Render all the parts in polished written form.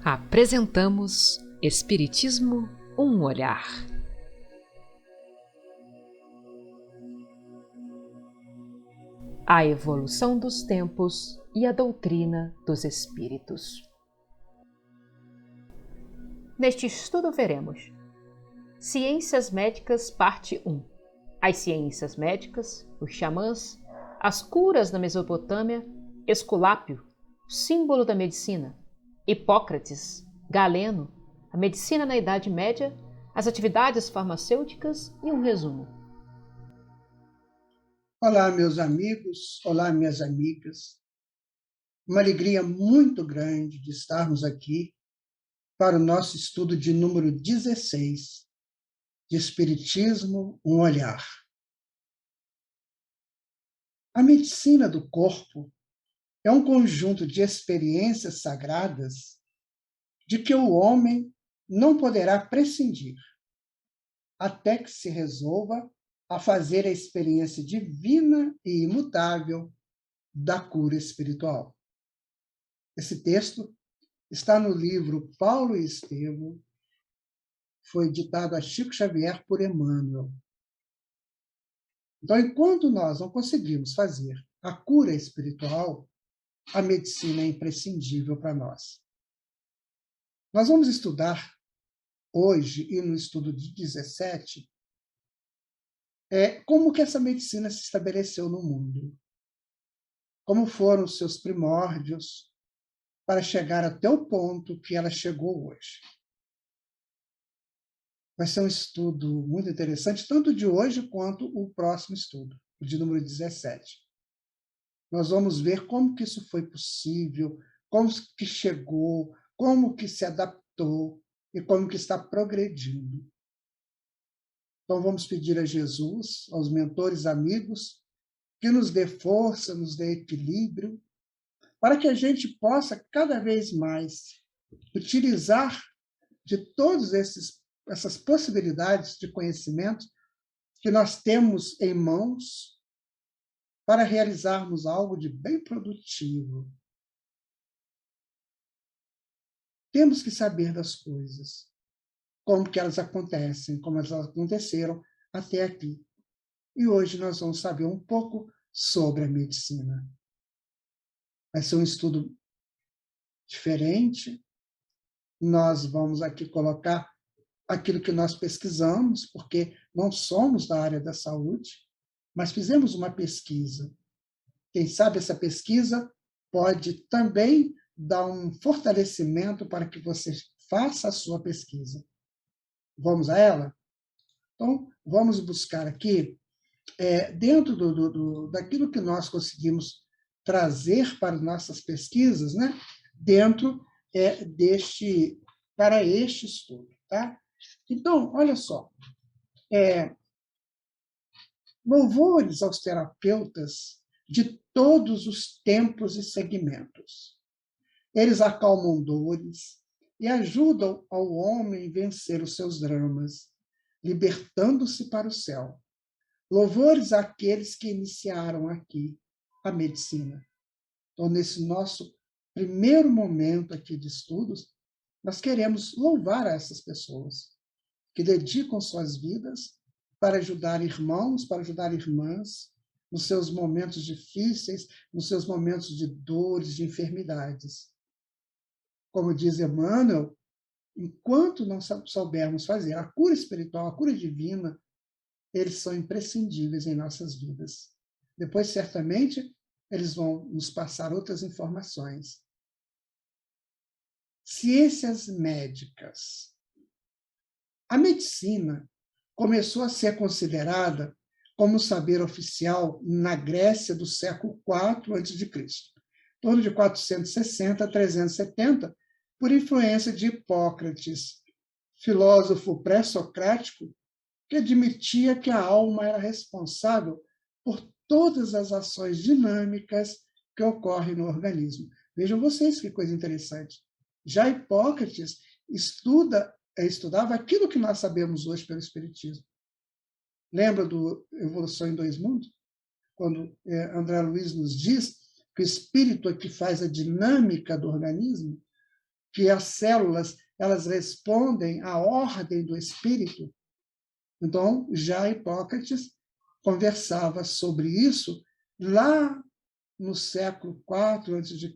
Apresentamos Espiritismo, um olhar. A evolução dos tempos e a doutrina dos espíritos. Neste estudo veremos Ciências Médicas, parte 1. As ciências médicas, os xamãs, as curas na Mesopotâmia, Esculápio, símbolo da medicina, Hipócrates, Galeno, a medicina na Idade Média, as atividades farmacêuticas e um resumo. Olá, meus amigos, olá, minhas amigas. Uma alegria muito grande de estarmos aqui para o nosso estudo de número 16, de Espiritismo, um olhar. A medicina do corpo é um conjunto de experiências sagradas de que o homem não poderá prescindir, até que se resolva a fazer a experiência divina e imutável da cura espiritual. Esse texto está no livro Paulo e Estevão, foi ditado a Chico Xavier por Emmanuel. Então, enquanto nós não conseguimos fazer a cura espiritual, a medicina é imprescindível para nós. Nós vamos estudar hoje, e no estudo de 17, como que essa medicina se estabeleceu no mundo. Como foram os seus primórdios para chegar até o ponto que ela chegou hoje. Vai ser um estudo muito interessante, tanto de hoje quanto o próximo estudo, o de número 17. Nós vamos ver como que isso foi possível, como que chegou, como que se adaptou e como que está progredindo. Então vamos pedir a Jesus, aos mentores amigos, que nos dê força, nos dê equilíbrio, para que a gente possa cada vez mais utilizar de todas essas possibilidades de conhecimento que nós temos em mãos para realizarmos algo de bem produtivo. Temos que saber das coisas, como que elas acontecem, como elas aconteceram até aqui. E hoje nós vamos saber um pouco sobre a medicina. Vai ser um estudo diferente. Nós vamos aqui colocar aquilo que nós pesquisamos, porque não somos da área da saúde, mas fizemos uma pesquisa. Quem sabe essa pesquisa pode também dar um fortalecimento para que você faça a sua pesquisa. Vamos a ela? Então, vamos buscar aqui, dentro daquilo que nós conseguimos trazer para nossas pesquisas, né? Dentro para este estudo. Tá? Então, olha só, louvores aos terapeutas de todos os tempos e segmentos. Eles acalmam dores e ajudam ao homem a vencer os seus dramas, libertando-se para o céu. Louvores àqueles que iniciaram aqui a medicina. Então, nesse nosso primeiro momento aqui de estudos, nós queremos louvar essas pessoas que dedicam suas vidas para ajudar irmãos, para ajudar irmãs, nos seus momentos difíceis, nos seus momentos de dores, de enfermidades. Como diz Emmanuel, enquanto não soubermos fazer a cura espiritual, a cura divina, eles são imprescindíveis em nossas vidas. Depois, certamente, eles vão nos passar outras informações. Ciências médicas. A medicina começou a ser considerada como saber oficial na Grécia do século IV a.C., em torno de 460 a 370, por influência de Hipócrates, filósofo pré-socrático, que admitia que a alma era responsável por todas as ações dinâmicas que ocorrem no organismo. Vejam vocês que coisa interessante. Já Hipócrates estudava aquilo que nós sabemos hoje pelo Espiritismo. Lembra do Evolução em Dois Mundos? Quando André Luiz nos diz que o espírito é que faz a dinâmica do organismo, que as células elas respondem à ordem do espírito. Então, já Hipócrates conversava sobre isso lá no século IV a.C.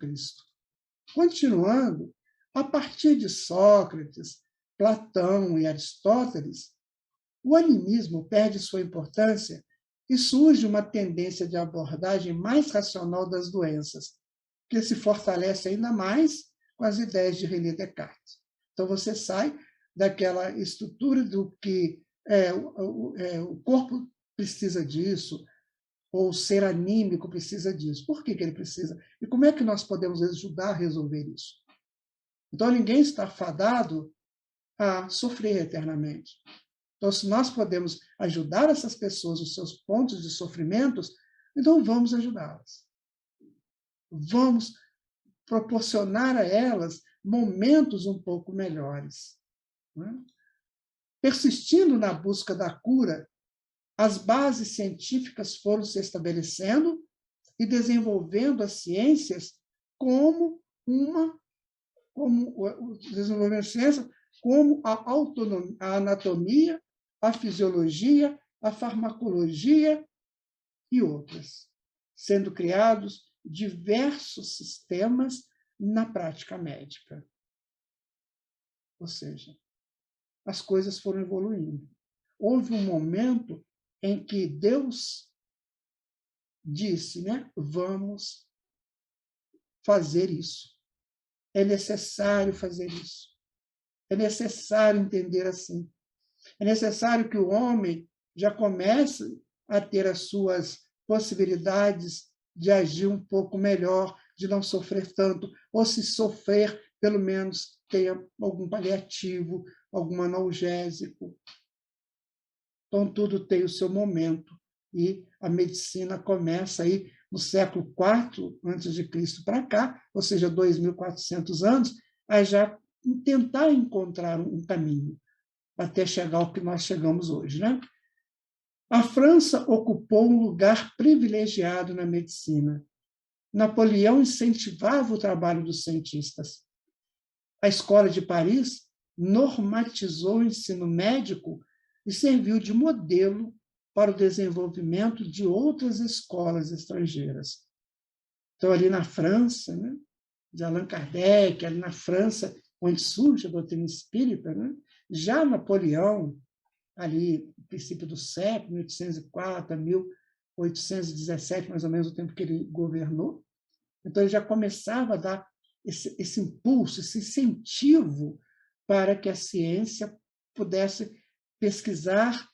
Continuando, a partir de Sócrates, Platão e Aristóteles, o animismo perde sua importância e surge uma tendência de abordagem mais racional das doenças, que se fortalece ainda mais com as ideias de René Descartes. Então, você sai daquela estrutura do que o corpo precisa disso, ou o ser anímico precisa disso. Por que ele precisa? E como é que nós podemos ajudar a resolver isso? Então, ninguém está fadado a sofrer eternamente. Então, se nós podemos ajudar essas pessoas nos seus pontos de sofrimentos, então vamos ajudá-las. Vamos proporcionar a elas momentos um pouco melhores. Né? Persistindo na busca da cura, as bases científicas foram se estabelecendo e desenvolvendo as ciências como o desenvolvimento de ciência como a anatomia, a fisiologia, a farmacologia e outras, sendo criados diversos sistemas na prática médica. Ou seja, as coisas foram evoluindo. Houve um momento em que Deus disse, né, vamos fazer isso. É necessário fazer isso. É necessário entender assim. É necessário que o homem já comece a ter as suas possibilidades de agir um pouco melhor, de não sofrer tanto, ou se sofrer, pelo menos tenha algum paliativo, algum analgésico. Então, tudo tem o seu momento. E a medicina começa aí no século IV a.C. para cá, ou seja, 2.400 anos, a já tentar encontrar um caminho até chegar ao que nós chegamos hoje. Né? A França ocupou um lugar privilegiado na medicina. Napoleão incentivava o trabalho dos cientistas. A Escola de Paris normatizou o ensino médico e serviu de modelo para o desenvolvimento de outras escolas estrangeiras. Então, ali na França, né, de Allan Kardec, ali na França, onde surge a doutrina espírita, né, já Napoleão, ali no princípio do século, 1804 a 1817, mais ou menos o tempo que ele governou, então ele já começava a dar esse impulso, esse incentivo para que a ciência pudesse pesquisar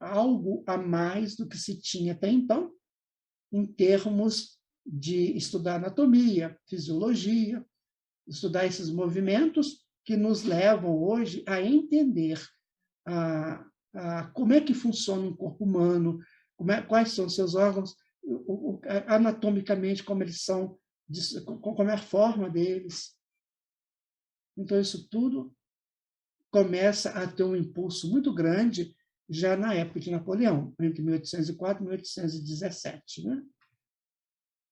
algo a mais do que se tinha até então, em termos de estudar anatomia, fisiologia, estudar esses movimentos que nos levam hoje a entender como é que funciona um corpo humano, quais são os seus órgãos, anatomicamente como eles são, como é a forma deles. Então, isso tudo começa a ter um impulso muito grande já na época de Napoleão, entre 1804 e 1817. Né?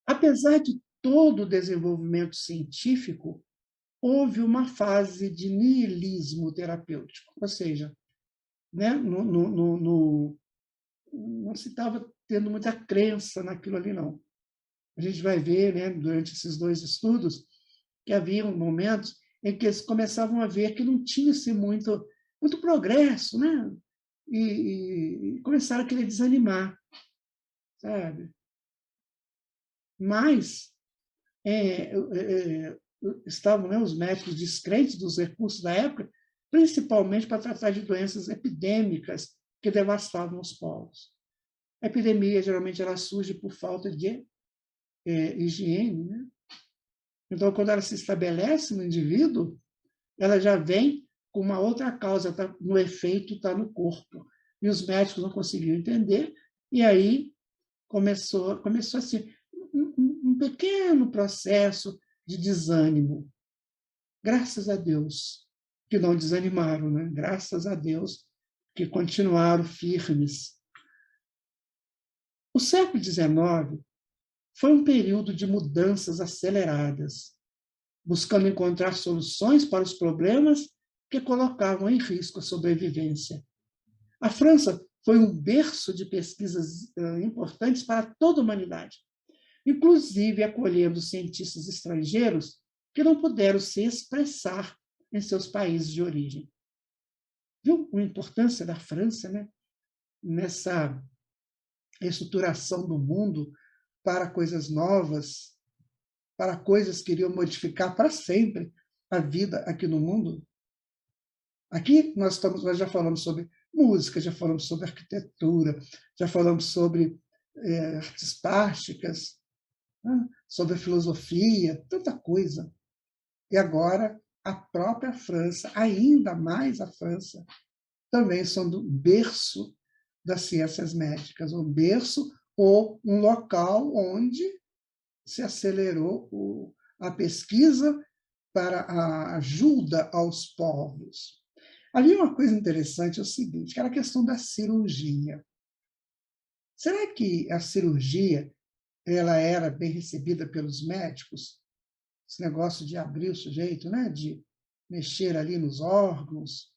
Apesar de todo o desenvolvimento científico, houve uma fase de niilismo terapêutico, ou seja, né, não se estava tendo muita crença naquilo ali, não. A gente vai ver, né, durante esses dois estudos, que havia momentos em que eles começavam a ver que não tinha-se muito progresso, né? E começaram a querer desanimar, sabe? Mas estavam, né, os médicos descrentes dos recursos da época, principalmente para tratar de doenças epidêmicas que devastavam os povos. A epidemia, geralmente, ela surge por falta de higiene. Né? Então, quando ela se estabelece no indivíduo, ela já vem com uma outra causa, no efeito está no corpo. E os médicos não conseguiam entender, e aí começou assim, um pequeno processo de desânimo. Graças a Deus que não desanimaram, né? Graças a Deus que continuaram firmes. O século XIX foi um período de mudanças aceleradas. buscando encontrar soluções para os problemas que colocavam em risco a sobrevivência. A França foi um berço de pesquisas importantes para toda a humanidade, inclusive acolhendo cientistas estrangeiros que não puderam se expressar em seus países de origem. Viu a importância da França, né? Nessa estruturação do mundo para coisas novas, para coisas que iriam modificar para sempre a vida aqui no mundo? Aqui nós já falamos sobre música, já falamos sobre arquitetura, já falamos sobre artes plásticas, né? Sobre filosofia, tanta coisa. E agora a própria França, ainda mais a França, também sendo berço das ciências médicas, um berço ou um local onde se acelerou a pesquisa para a ajuda aos povos. Havia uma coisa interessante, é o seguinte, que era a questão da cirurgia. Será que a cirurgia ela era bem recebida pelos médicos? Esse negócio de abrir o sujeito, né? De mexer ali nos órgãos.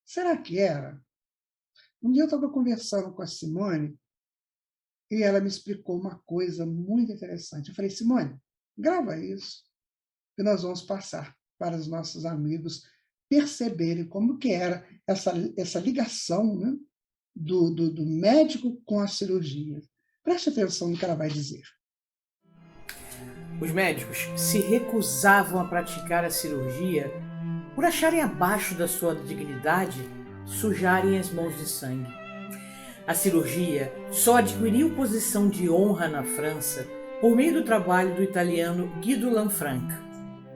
Será que era? Um dia eu estava conversando com a Simone e ela me explicou uma coisa muito interessante. Eu falei, Simone, grava isso, que nós vamos passar para os nossos amigos perceberem como que era essa ligação, né, do médico com a cirurgia. Preste atenção no que ela vai dizer. Os médicos se recusavam a praticar a cirurgia por acharem abaixo da sua dignidade sujarem as mãos de sangue. A cirurgia só adquiriu posição de honra na França por meio do trabalho do italiano Guido Lanfranc,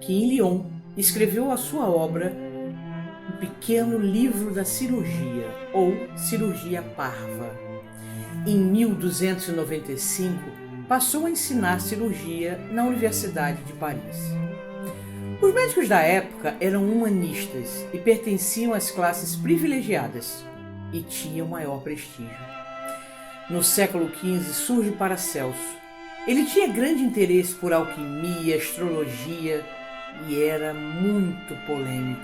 que em Lyon escreveu a sua obra O Pequeno Livro da Cirurgia, ou Cirurgia Parva. Em 1295, passou a ensinar cirurgia na Universidade de Paris. Os médicos da época eram humanistas e pertenciam às classes privilegiadas e tinham maior prestígio. No século XV surge Paracelso. Ele tinha grande interesse por alquimia, astrologia e era muito polêmico.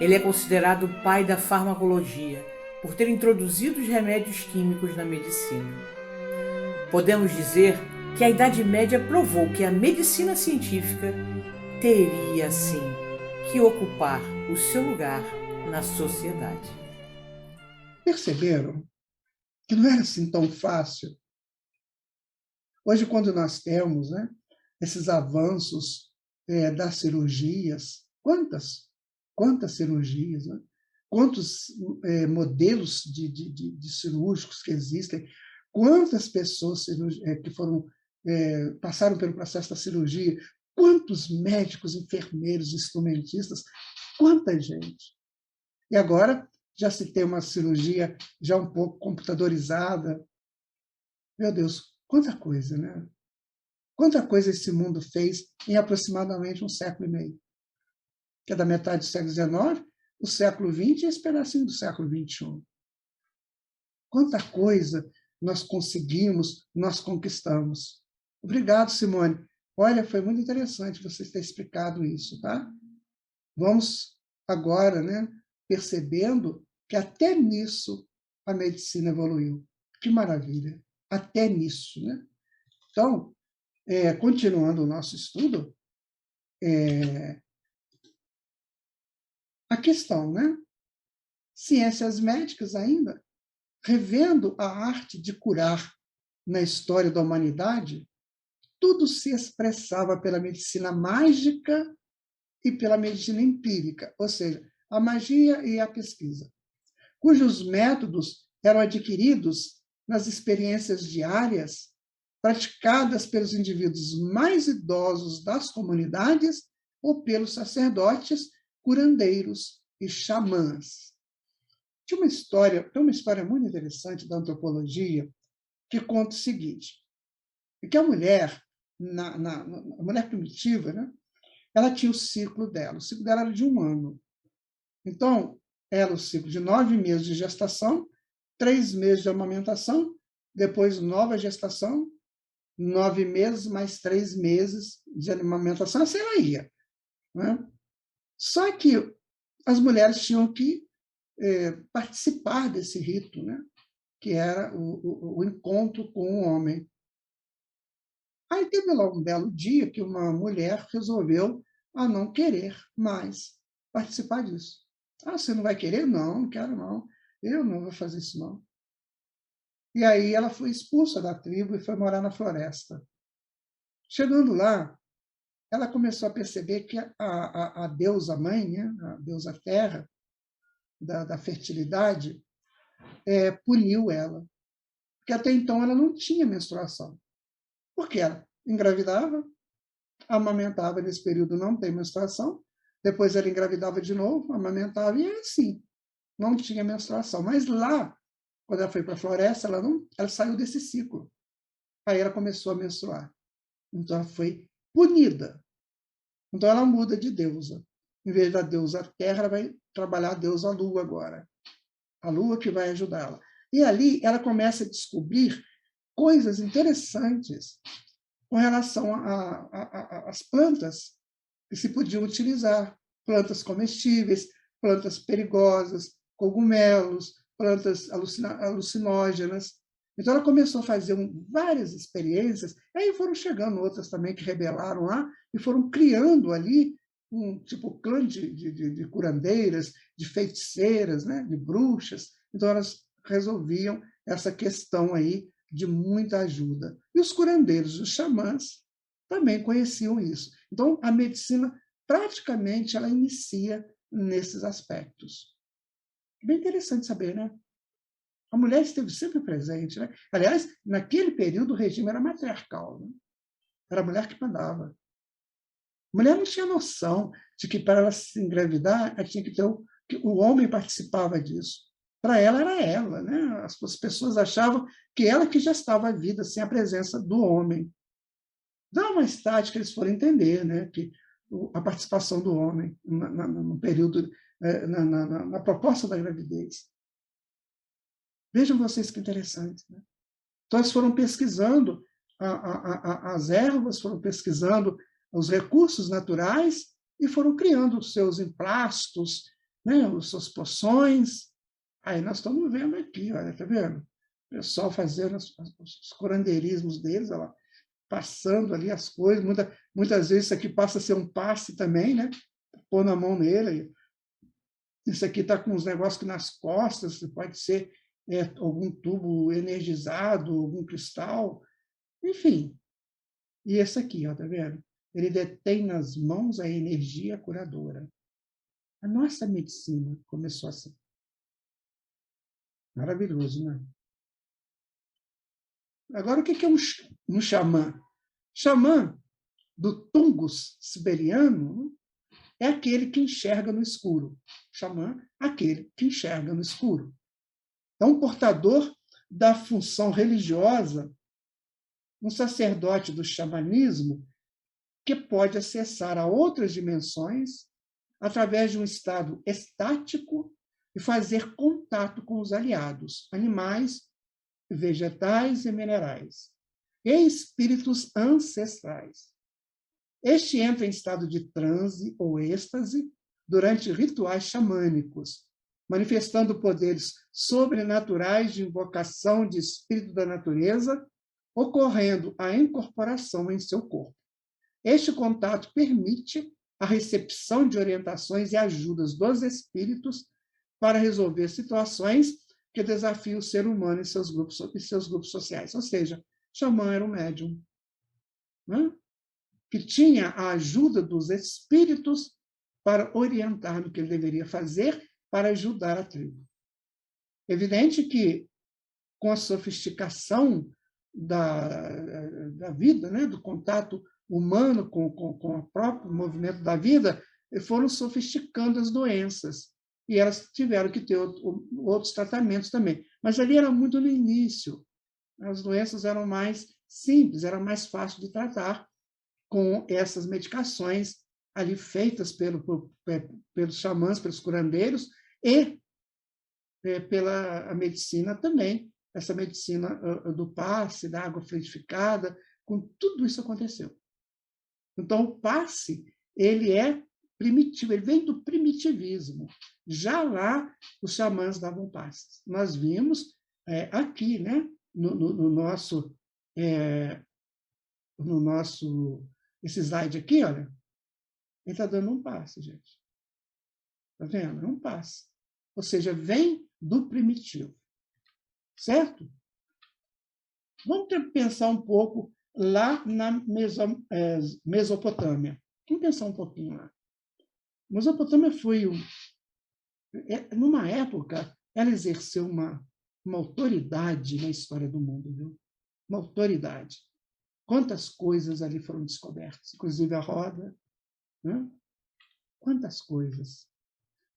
Ele é considerado o pai da farmacologia por ter introduzido os remédios químicos na medicina. Podemos dizer que a Idade Média provou que a medicina científica teria, sim, que ocupar o seu lugar na sociedade. Perceberam que não era assim tão fácil? Hoje, quando nós temos, né, esses avanços das cirurgias, quantas cirurgias, né? Quantos modelos de cirúrgicos que existem, quantas pessoas que passaram pelo processo da cirurgia, quantos médicos, enfermeiros, instrumentistas, quanta gente. E agora já se tem uma cirurgia já um pouco computadorizada. Meu Deus, quanta coisa, né? Quanta coisa esse mundo fez em aproximadamente um século e meio. Que é da metade do século XIX, o século XX e esse pedacinho do século XXI. Quanta coisa nós conseguimos, nós conquistamos. Obrigado, Simone. Olha, foi muito interessante você ter explicado isso, tá? Vamos agora, né, percebendo que até nisso a medicina evoluiu. Que maravilha! Até nisso, né? Então, continuando o nosso estudo, a questão, né? Ciências médicas ainda, revendo a arte de curar na história da humanidade, tudo se expressava pela medicina mágica e pela medicina empírica, ou seja, a magia e a pesquisa, cujos métodos eram adquiridos nas experiências diárias praticadas pelos indivíduos mais idosos das comunidades ou pelos sacerdotes, curandeiros e xamãs. Tem uma história muito interessante da antropologia que conta o seguinte, que a mulher, a mulher primitiva, né, ela tinha o ciclo dela. O ciclo dela era de 1 ano. Então, era o ciclo de 9 meses de gestação, 3 meses de amamentação, depois nova gestação, 9 meses mais 3 meses de amamentação, assim ela ia. né? Só que as mulheres tinham que participar desse rito, né? Que era o encontro com o homem. Aí teve lá um belo dia que uma mulher resolveu não querer mais participar disso. Você não vai querer? Não, não quero não. Eu não vou fazer isso não. E aí ela foi expulsa da tribo e foi morar na floresta. Chegando lá, ela começou a perceber que a deusa mãe, né, a deusa terra, da fertilidade, puniu ela. Porque até então ela não tinha menstruação. Porque ela engravidava, amamentava nesse período, não tem menstruação, depois ela engravidava de novo, amamentava, e é assim, não tinha menstruação. Mas lá, quando ela foi para a floresta, ela saiu desse ciclo. Aí ela começou a menstruar. Então ela foi punida. Então ela muda de deusa. Em vez da deusa terra, ela vai trabalhar a deusa lua agora. A lua que vai ajudá-la. E ali ela começa a descobrir coisas interessantes com relação às plantas que se podiam utilizar. Plantas comestíveis, plantas perigosas, cogumelos, plantas alucinógenas. Então, ela começou a fazer várias experiências, e aí foram chegando outras também que rebelaram lá, e foram criando ali um tipo clã de curandeiras, de feiticeiras, né, de bruxas. Então, elas resolviam essa questão aí de muita ajuda. E os curandeiros, os xamãs, também conheciam isso. Então, a medicina, praticamente, ela inicia nesses aspectos. Bem interessante saber, né? A mulher esteve sempre presente, né? Aliás, naquele período, o regime era matriarcal, né? Era a mulher que mandava. A mulher não tinha noção de que, para ela se engravidar, ela tinha que ter o homem participava disso. Para ela, era ela, né? As pessoas achavam que ela que já estava à vida sem a presença do homem. Dá mais tarde que eles foram entender, né? Que a participação do homem no período, na proposta da gravidez. Vejam vocês que interessante, né? Então, eles foram pesquisando as ervas, foram pesquisando os recursos naturais e foram criando os seus emplastos, né? As suas poções. Aí nós estamos vendo aqui, olha, tá vendo? O pessoal fazendo os curandeirismos deles, olha lá, passando ali as coisas. Muitas vezes isso aqui passa a ser um passe também, né? Pôr na mão nele. Isso aqui está com uns negócios que nas costas, pode ser algum tubo energizado, algum cristal, enfim. E esse aqui, ó, tá vendo? Ele detém nas mãos a energia curadora. A nossa medicina começou assim. Maravilhoso, né? Agora, o que é um xamã? Xamã, do Tungus siberiano, é aquele que enxerga no escuro. Xamã, aquele que enxerga no escuro. É um portador da função religiosa, um sacerdote do xamanismo que pode acessar a outras dimensões através de um estado estático e fazer contato com os aliados, animais, vegetais e minerais, e espíritos ancestrais. Este entra em estado de transe ou êxtase durante rituais xamânicos, manifestando poderes sobrenaturais de invocação de espírito da natureza, ocorrendo a incorporação em seu corpo. Este contato permite a recepção de orientações e ajudas dos espíritos para resolver situações que desafiam o ser humano e seus grupos sociais. Ou seja, xamã era um médium, né? Que tinha a ajuda dos espíritos para orientar no que ele deveria fazer para ajudar a tribo. Evidente que, com a sofisticação da vida, né, do contato humano com o próprio movimento da vida, foram sofisticando as doenças. E elas tiveram que ter outros tratamentos também. Mas ali era muito no início. As doenças eram mais simples, era mais fácil de tratar com essas medicações ali feitas pelos xamãs, pelos curandeiros, e pela medicina também, essa medicina do passe, da água frutificada, com tudo isso aconteceu. Então, o passe, ele é primitivo, ele vem do primitivismo. Já lá, os xamãs davam passes. Nós vimos aqui, né, no nosso, esse slide aqui, olha, ele está dando um passe, gente. Está vendo? É um passe. Ou seja, vem do primitivo. Certo? Vamos pensar um pouco lá na Mesopotâmia. Vamos pensar um pouquinho lá. Mesopotâmia foi, numa época, ela exerceu uma autoridade na história do mundo, viu? Uma autoridade. Quantas coisas ali foram descobertas, inclusive a roda, né? Quantas coisas.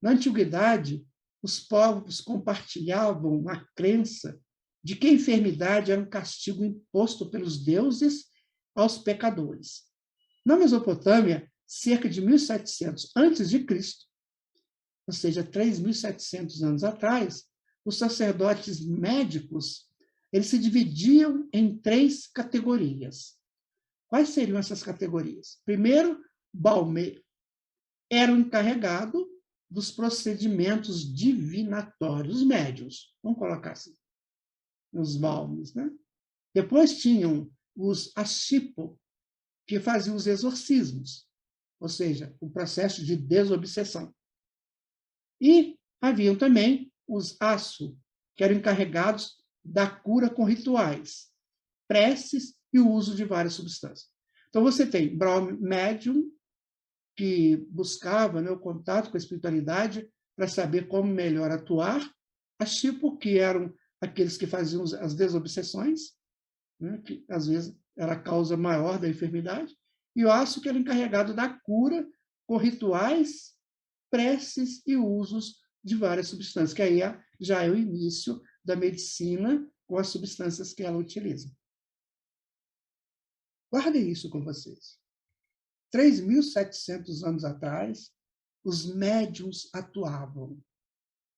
Na antiguidade, os povos compartilhavam a crença de que a enfermidade era um castigo imposto pelos deuses aos pecadores. Na Mesopotâmia, cerca de 1700 a.C., ou seja, 3.700 anos atrás, os sacerdotes médicos eles se dividiam em 3 categorias. Quais seriam essas categorias? Primeiro, balmeiro. Era o encarregado dos procedimentos divinatórios médios. Vamos colocar assim, os balmes, né? Depois tinham os ashipo, que faziam os exorcismos, ou seja, o processo de desobsessão. E haviam também os asu, que eram encarregados da cura com rituais, preces e o uso de várias substâncias. Então, você tem médium, que buscava, né, o contato com a espiritualidade para saber como melhor atuar, ashipo, que eram aqueles que faziam as desobsessões, né, que às vezes era a causa maior da enfermidade, e o asu, que era encarregado da cura com rituais, preces e usos de várias substâncias, que aí já é o início da medicina com as substâncias que ela utiliza. Guardem isso com vocês. 3.700 anos atrás, os médiuns atuavam,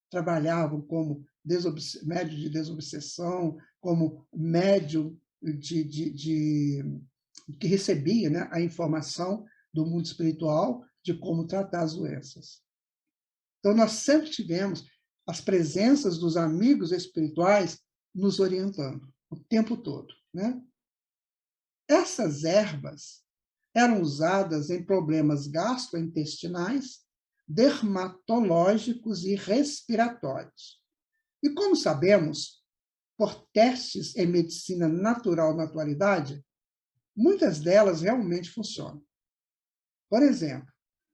trabalhavam como médium de desobsessão, como médium que recebia, né, a informação do mundo espiritual de como tratar as doenças. Então, nós sempre tivemos as presenças dos amigos espirituais nos orientando o tempo todo, né? Essas ervas eram usadas em problemas gastrointestinais, dermatológicos e respiratórios. E como sabemos, por testes em medicina natural na atualidade, muitas delas realmente funcionam. Por exemplo,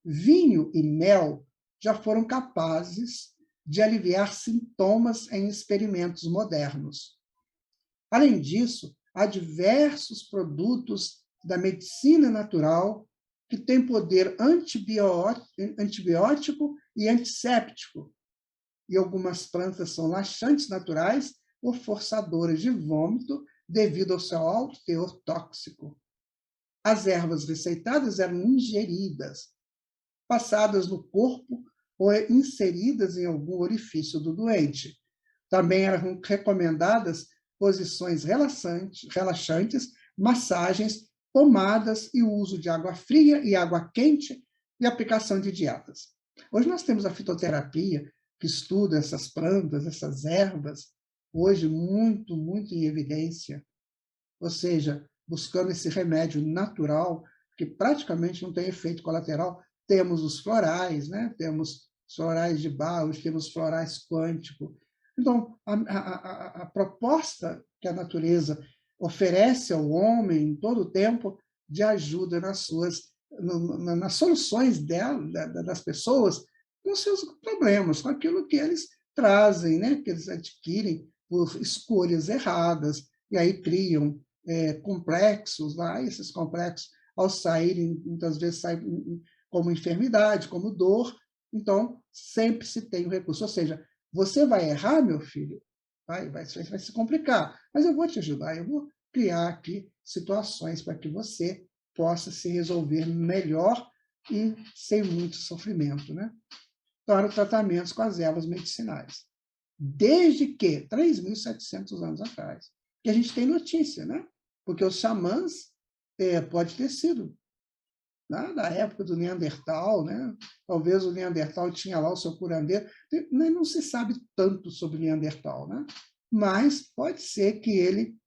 vinho e mel já foram capazes de aliviar sintomas em experimentos modernos. Além disso, há diversos produtos da medicina natural que têm poder antibiótico e antisséptico. E algumas plantas são laxantes naturais ou forçadoras de vômito devido ao seu alto teor tóxico. As ervas receitadas eram ingeridas, passadas no corpo ou inseridas em algum orifício do doente. Também eram recomendadas posições relaxantes, massagens, pomadas e o uso de água fria e água quente e aplicação de dietas. Hoje nós temos a fitoterapia, que estuda essas plantas, essas ervas, hoje muito, muito em evidência. Ou seja, buscando esse remédio natural, que praticamente não tem efeito colateral. Temos os florais, né? Temos os florais de Bach, temos florais quânticos. Então, a proposta que a natureza oferece ao homem em todo o tempo de ajuda nas soluções das pessoas com seus problemas, com aquilo que eles trazem, né? Que eles adquirem por escolhas erradas, e aí criam complexos lá, e esses complexos, ao saírem, muitas vezes saem como enfermidade, como dor, então sempre se tem o recurso. Ou seja, você vai errar, meu filho, vai se complicar, mas eu vou te ajudar, eu vou criar aqui situações para que você possa se resolver melhor e sem muito sofrimento, né? Para tratamentos com as ervas medicinais. Desde que, 3.700 anos atrás, que a gente tem notícia, né? Porque os xamãs pode ter sido né, da época do Neandertal, né? Talvez o Neandertal tinha lá o seu curandeiro. Não se sabe tanto sobre o Neandertal, né? Mas pode ser que ele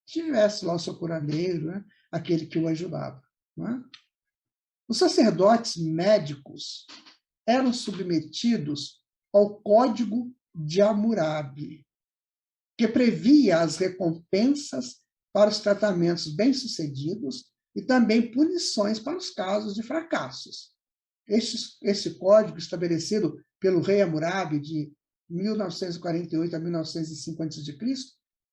tivesse lá o seu curandeiro, né? Aquele que o ajudava. Né? Os sacerdotes médicos eram submetidos ao Código de Hammurabi, que previa as recompensas para os tratamentos bem-sucedidos e também punições para os casos de fracassos. Esse código, estabelecido pelo rei Hammurabi de 1948 a 1905 a.C.,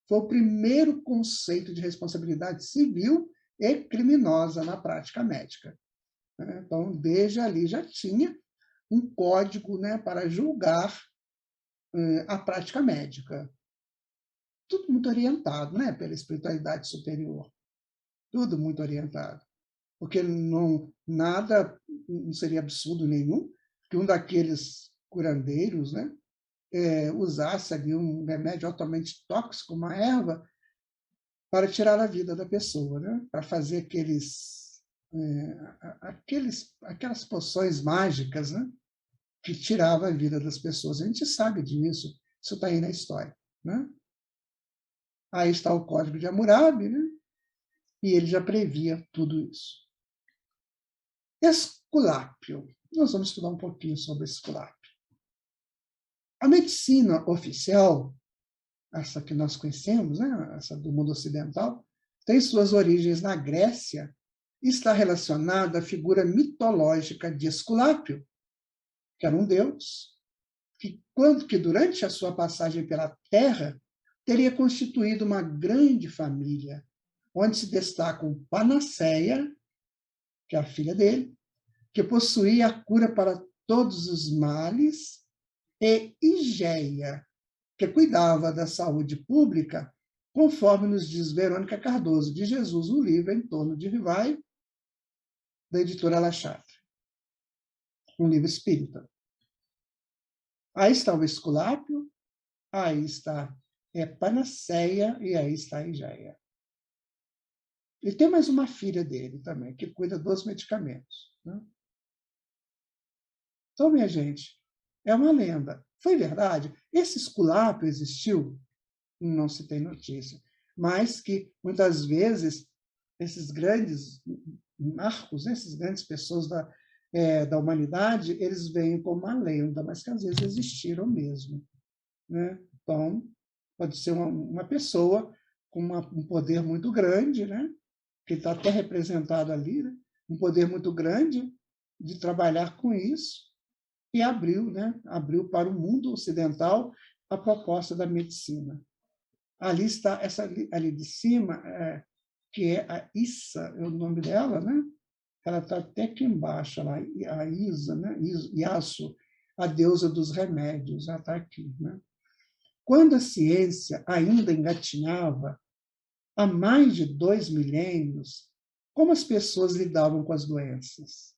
foi o primeiro conceito de responsabilidade civil e criminosa na prática médica. Então, desde ali já tinha um código, né, para julgar a prática médica. Tudo muito orientado, né, pela espiritualidade superior. Tudo muito orientado. Porque nada não seria absurdo nenhum que um daqueles curandeiros, né, usasse ali um remédio altamente tóxico, uma erva, para tirar a vida da pessoa, né, para fazer aquelas poções mágicas, né, que tiravam a vida das pessoas. A gente sabe disso, isso está aí na história. Né? Aí está o Código de Hammurabi, né? E ele já previa tudo isso. Esculápio. Nós vamos estudar um pouquinho sobre Esculápio. A medicina oficial, essa que nós conhecemos, né? Essa do mundo ocidental, tem suas origens na Grécia e está relacionada à figura mitológica de Esculápio, que era um deus, que durante a sua passagem pela Terra teria constituído uma grande família, onde se destacam Panaceia, que é a filha dele, que possuía a cura para todos os males, e Igeia, que cuidava da saúde pública, conforme nos diz Verônica Cardoso de Jesus, no livro Em Torno de Rivai, da editora La Chatre, um livro espírita. Aí está o Esculápio, aí está Panaceia e aí está a Igeia. E tem mais uma filha dele também, que cuida dos medicamentos. Né? Então, minha gente, é uma lenda. Foi verdade? Esse Esculápio existiu? Não se tem notícia. Mas que, muitas vezes, esses grandes marcos, essas grandes pessoas da humanidade, eles vêm como uma lenda, mas que às vezes existiram mesmo. Né? Então, pode ser uma pessoa com um poder muito grande, né? Que está até representado ali, né? Um poder muito grande de trabalhar com isso, e abriu, né? Abriu para o mundo ocidental a proposta da medicina. Ali está, essa ali de cima, que é a Issa, é o nome dela, né? Ela está até aqui embaixo, lá, a Isa, né? Iaso, a deusa dos remédios, ela está aqui. Né? Quando a ciência ainda engatinhava, há mais de 2 milênios, como as pessoas lidavam com as doenças.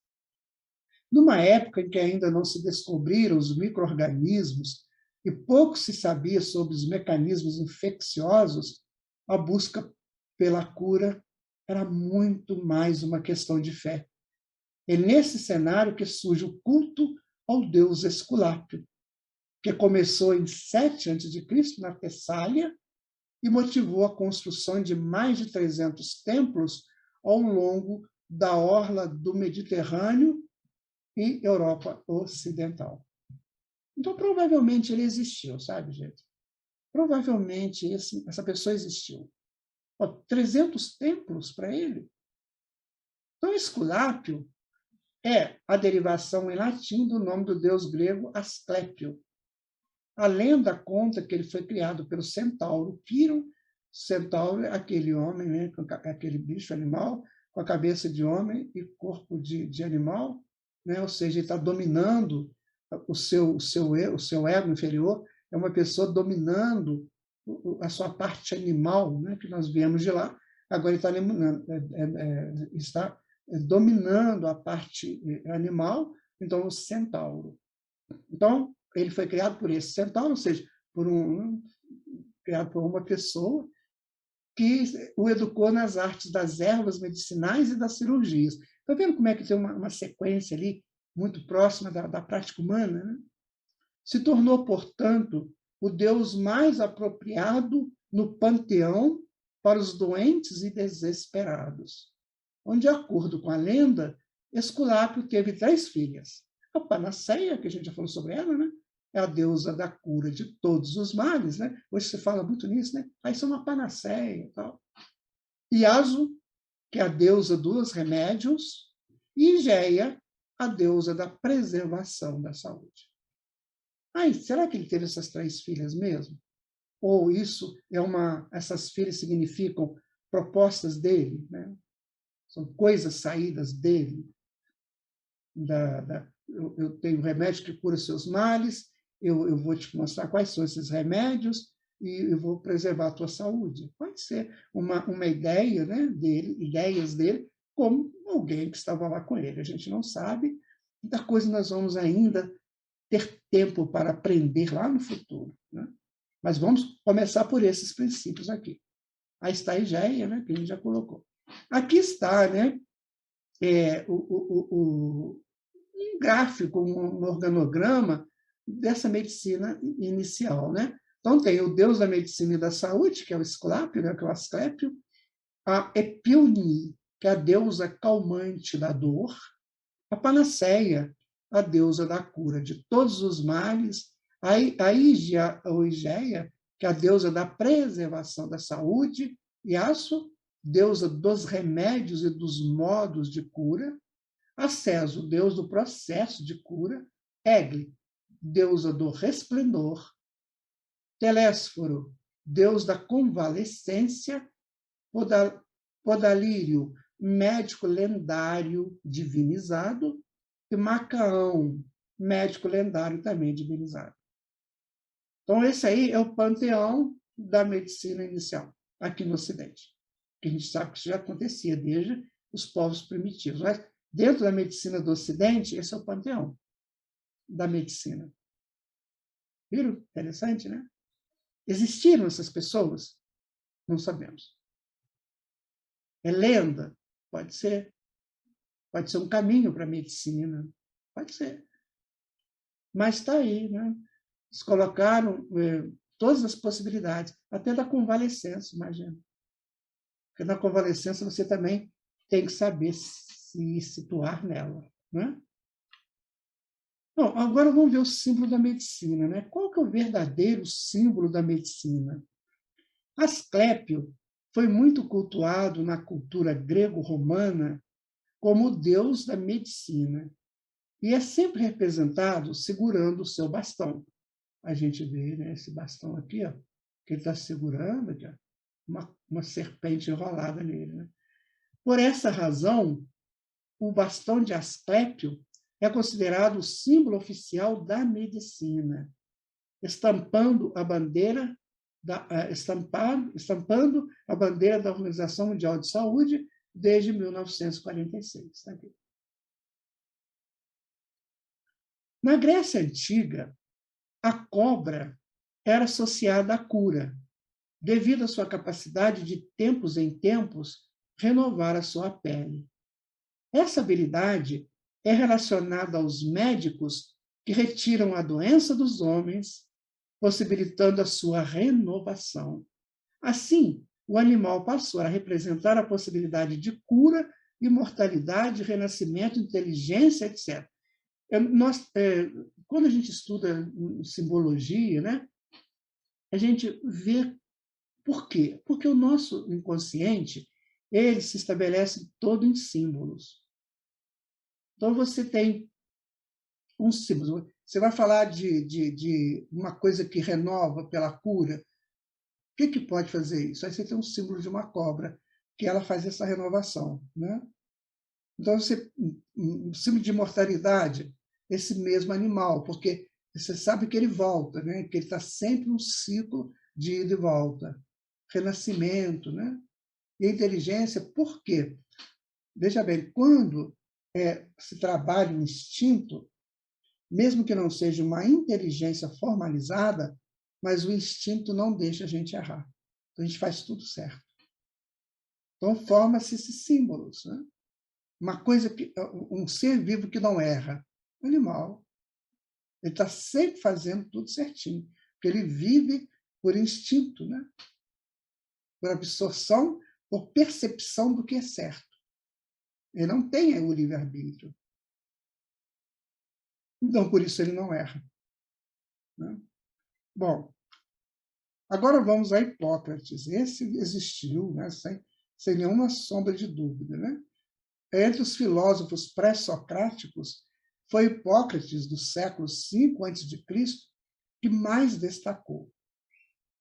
Numa época em que ainda não se descobriram os micro-organismos e pouco se sabia sobre os mecanismos infecciosos, a busca pela cura era muito mais uma questão de fé. É nesse cenário que surge o culto ao deus Esculápio, que começou em 7 a.C., na Tessália, e motivou a construção de mais de 300 templos ao longo da orla do Mediterrâneo e Europa Ocidental. Então, provavelmente ele existiu, sabe, gente? Provavelmente essa pessoa existiu. 300 templos para ele. Então, Esculápio é a derivação em latim do nome do deus grego Asclépio. A lenda conta que ele foi criado pelo centauro Quiro. Centauro é aquele homem, né, aquele bicho animal, com a cabeça de homem e corpo de animal, né? Ou seja, ele está dominando o seu ego inferior, é uma pessoa dominando a sua parte animal, né, que nós viemos de lá, agora ele está dominando a parte animal, então o centauro. Então, ele foi criado por esse centauro, ou seja, criado por uma pessoa que o educou nas artes das ervas medicinais e das cirurgias. Está vendo como é que tem uma sequência ali muito próxima da prática humana? Né? Se tornou, portanto, o Deus mais apropriado no panteão para os doentes e desesperados, onde, de acordo com a lenda, Esculápio teve 3 filhas. A Panaceia, que a gente já falou sobre ela, né? É a deusa da cura de todos os males. Né? Hoje se fala muito nisso, né? Aí são uma panaceia e tal. Iaso, que é a deusa dos remédios, e Igeia, a deusa da preservação da saúde. Ai, será que ele teve essas 3 filhas mesmo? Ou essas filhas significam propostas dele, né? São coisas saídas dele. Eu tenho remédio que cura seus males, eu vou te mostrar quais são esses remédios e eu vou preservar a tua saúde. Pode ser uma ideia, né, dele, ideias dele, como alguém que estava lá com ele. A gente não sabe. Muita coisa nós vamos ainda ter tempo para aprender lá no futuro. Né? Mas vamos começar por esses princípios aqui. Aí está a Igeia, né, que a gente já colocou. Aqui está, né, um gráfico, um organograma dessa medicina inicial. Né? Então, tem o deus da medicina e da saúde, que é o Esculápio, né, que é o Asclépio, a Epíone, que é a deusa calmante da dor, a Panaceia, a deusa da cura de todos os males, a Ígia, ou Igeia, que é a deusa da preservação da saúde, Iaso, deusa dos remédios e dos modos de cura, a Ceso, deus do processo de cura, Egle, deusa do resplendor, Telésforo, deus da convalescência, Podalírio, médico lendário divinizado, e Macaão, médico lendário também divinizado. Então, esse aí é o panteão da medicina inicial, aqui no Ocidente. Que a gente sabe que isso já acontecia desde os povos primitivos. Mas, dentro da medicina do Ocidente, esse é o panteão da medicina. Viram? Interessante, né? Existiram essas pessoas? Não sabemos. É lenda? Pode ser. Pode ser um caminho para a medicina. Pode ser. Mas está aí, né? Eles colocaram todas as possibilidades, até da convalescência, imagina. Porque na convalescência você também tem que saber se situar nela. Né? Bom, agora vamos ver o símbolo da medicina. Né? Qual que é o verdadeiro símbolo da medicina? Asclépio foi muito cultuado na cultura grego-romana como o deus da medicina e é sempre representado segurando o seu bastão. A gente vê, né, esse bastão aqui, ó, que ele está segurando, aqui, ó, uma serpente enrolada nele. Né? Por essa razão, o bastão de Asclépio é considerado o símbolo oficial da medicina, estampando a bandeira estampando a bandeira da Organização Mundial de Saúde desde 1946. Tá aqui. Na Grécia Antiga, a cobra era associada à cura, devido à sua capacidade de, tempos em tempos, renovar a sua pele. Essa habilidade é relacionada aos médicos que retiram a doença dos homens, possibilitando a sua renovação. Assim, o animal passou a representar a possibilidade de cura, imortalidade, renascimento, inteligência, etc. Quando a gente estuda simbologia, né, a gente vê por quê? Porque o nosso inconsciente ele se estabelece todo em símbolos. Então, você tem um símbolo. Você vai falar de uma coisa que renova pela cura. O que pode fazer isso? Aí você tem um símbolo de uma cobra, que ela faz essa renovação. Né? Então, um símbolo de imortalidade, esse mesmo animal, porque você sabe que ele volta, né? Que ele está sempre num ciclo de ida e volta. Renascimento. Né? E a inteligência, por quê? Veja bem, quando se trabalha o instinto, mesmo que não seja uma inteligência formalizada, mas o instinto não deixa a gente errar. Então, a gente faz tudo certo. Então, forma-se esses símbolos. Né? uma coisa um ser vivo que não erra? O animal. Ele está sempre fazendo tudo certinho, porque ele vive por instinto, né? Por absorção, por percepção do que é certo. Ele não tem o livre-arbítrio. Então, por isso, ele não erra. Né? Bom, agora vamos a Hipócrates. Esse existiu, né? Sem nenhuma sombra de dúvida. Né? Entre os filósofos pré-socráticos, foi Hipócrates, do século V a.C., que mais destacou.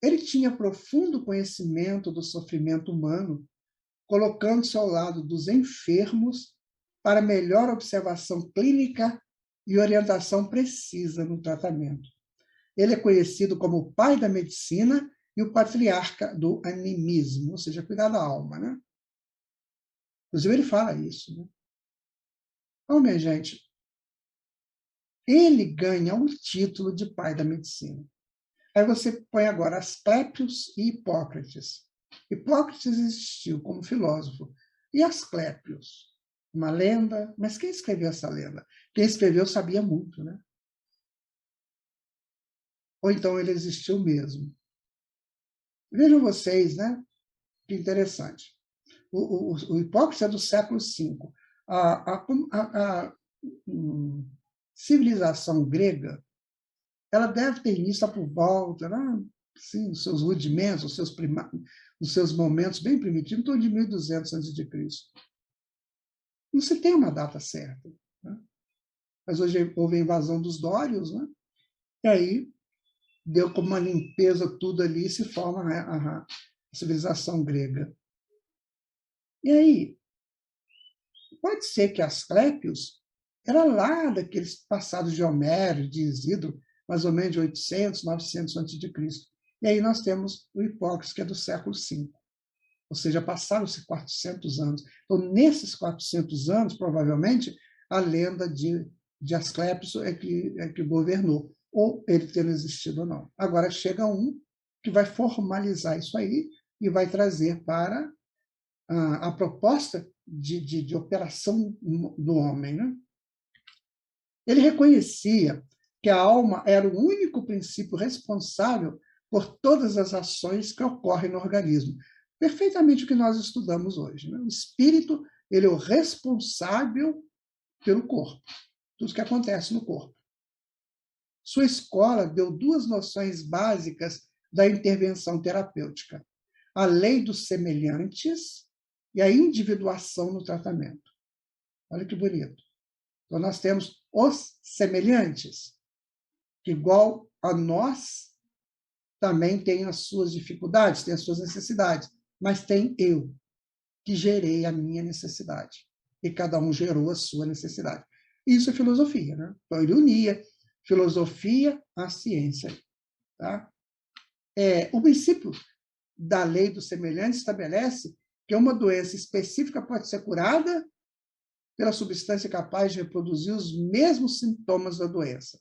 Ele tinha profundo conhecimento do sofrimento humano, colocando-se ao lado dos enfermos para melhor observação clínica e orientação precisa no tratamento. Ele é conhecido como o pai da medicina e o patriarca do animismo, ou seja, cuidar da alma. Né? Inclusive, ele fala isso. Né? Então, minha gente, ele ganha o título de pai da medicina. Aí você põe agora Asclépios e Hipócrates. Hipócrates existiu como filósofo. E Asclépios? Uma lenda. Mas quem escreveu essa lenda? Quem escreveu sabia muito, né? Ou então ele existiu mesmo. Vejam vocês, né? Que interessante. O Hipócrates é do século V. A civilização grega, ela deve ter início por volta, né? Sim, os seus rudimentos, os seus momentos bem primitivos, em torno de 1200 a.C. Não se tem uma data certa. Né? Mas hoje houve a invasão dos dórios, né? E aí deu como uma limpeza tudo ali e se forma a civilização grega. E aí, pode ser que Asclépios era lá daqueles passados de Homero, de Isidro, mais ou menos de 800, 900 a.C. E aí nós temos o Hipócrates, que é do século V. Ou seja, passaram-se 400 anos. Então, nesses 400 anos, provavelmente, a lenda de Asclépios é que governou, ou ele tendo existido ou não. Agora chega um que vai formalizar isso aí e vai trazer para a proposta de operação do homem. Né? Ele reconhecia que a alma era o único princípio responsável por todas as ações que ocorrem no organismo. Perfeitamente o que nós estudamos hoje. Né? O espírito ele é o responsável pelo corpo, tudo que acontece no corpo. Sua escola deu duas noções básicas da intervenção terapêutica: a lei dos semelhantes e a individuação no tratamento. Olha que bonito. Então, nós temos os semelhantes, que, igual a nós, também tem as suas dificuldades, tem as suas necessidades, mas tem eu, que gerei a minha necessidade. E cada um gerou a sua necessidade. Isso é filosofia, né? Então, ele unia filosofia à ciência. Tá? O princípio da lei dos semelhantes estabelece que uma doença específica pode ser curada pela substância capaz de reproduzir os mesmos sintomas da doença.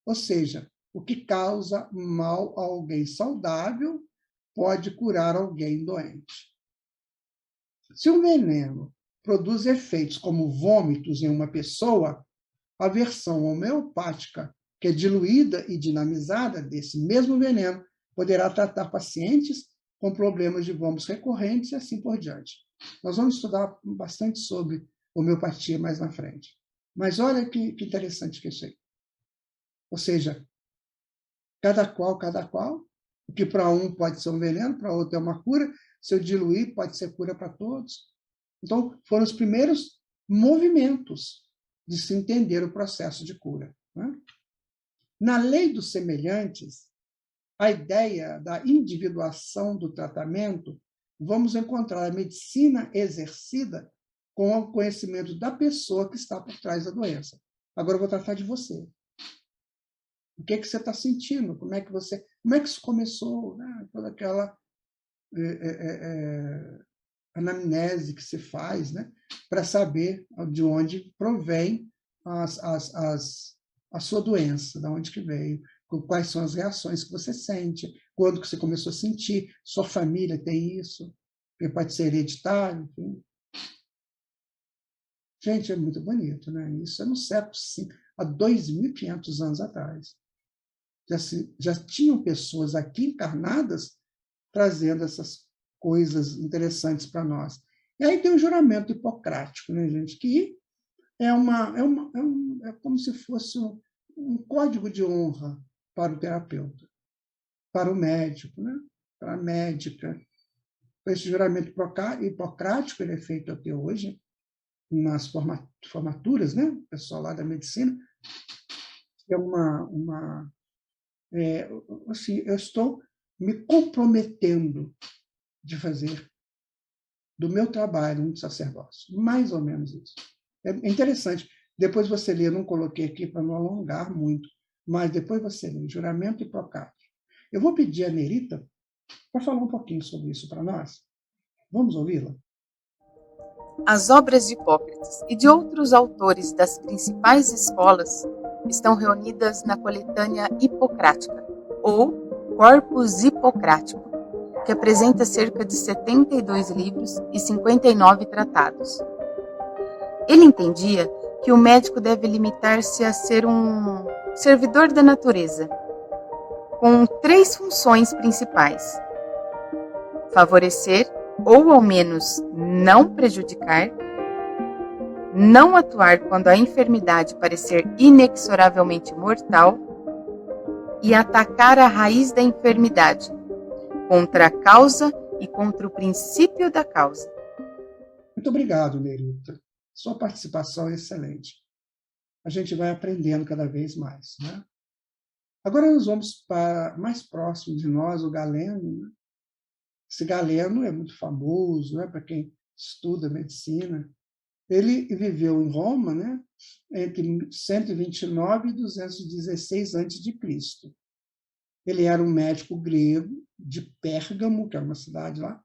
Ou seja, o que causa mal a alguém saudável pode curar alguém doente. Se um veneno produz efeitos como vômitos em uma pessoa, a versão homeopática, que é diluída e dinamizada desse mesmo veneno, poderá tratar pacientes com problemas de vômitos recorrentes e assim por diante. Nós vamos estudar bastante sobre homeopatia mais na frente. Mas olha que interessante que é isso aí. Ou seja, cada qual, o que para um pode ser um veneno, para outro é uma cura, se eu diluir, pode ser cura para todos. Então, foram os primeiros movimentos de se entender o processo de cura. Né? Na lei dos semelhantes, a ideia da individuação do tratamento, vamos encontrar a medicina exercida com o conhecimento da pessoa que está por trás da doença. Agora eu vou tratar de você. O que você está sentindo? Como é que isso começou? Né? Toda aquela anamnese que se faz, né? Para saber de onde provém a sua doença, de onde que veio, quais são as reações que você sente, quando que você começou a sentir, sua família tem isso, porque pode ser hereditário, enfim. Gente, é muito bonito, né? Isso é no século V, há 2.500 anos atrás. Já tinham pessoas aqui encarnadas trazendo essas coisas interessantes para nós. E aí tem o juramento hipocrático, né, gente? Que é como se fosse um código de honra para o terapeuta, para o médico, né? Para a médica. Esse juramento hipocrático ele é feito até hoje nas formaturas, né? O pessoal lá da medicina. É assim, eu estou me comprometendo de fazer do meu trabalho um sacerdócio. Mais ou menos isso. É interessante. Depois você lê, eu não coloquei aqui para não alongar muito, mas depois você lê juramento hipocrático. Eu vou pedir a Nerita para falar um pouquinho sobre isso para nós. Vamos ouvi-la? As obras de Hipócrates e de outros autores das principais escolas estão reunidas na coletânea hipocrática, ou Corpus Hipocrático, que apresenta cerca de 72 livros e 59 tratados. Ele entendia que o médico deve limitar-se a ser um servidor da natureza, com 3 funções principais: favorecer, ou ao menos não prejudicar, não atuar quando a enfermidade parecer inexoravelmente mortal e atacar a raiz da enfermidade, contra a causa e contra o princípio da causa. Muito obrigado, Nerita. Sua participação é excelente. A gente vai aprendendo cada vez mais, né? Agora nós vamos para mais próximo de nós, o Galeno, né? Esse Galeno é muito famoso, né, para quem estuda medicina. Ele viveu em Roma, né, entre 129 e 216 a.C. Ele era um médico grego de Pérgamo, que é uma cidade lá.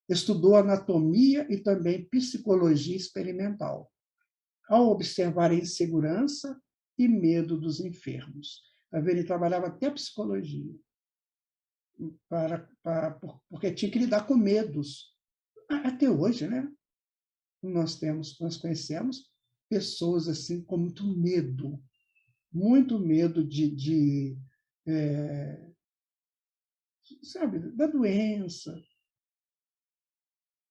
Estudou anatomia e também psicologia experimental, ao observar a insegurança e medo dos enfermos. Ele trabalhava até psicologia, porque tinha que lidar com medos. Até hoje, né? Nós conhecemos pessoas assim com muito medo sabe, da doença.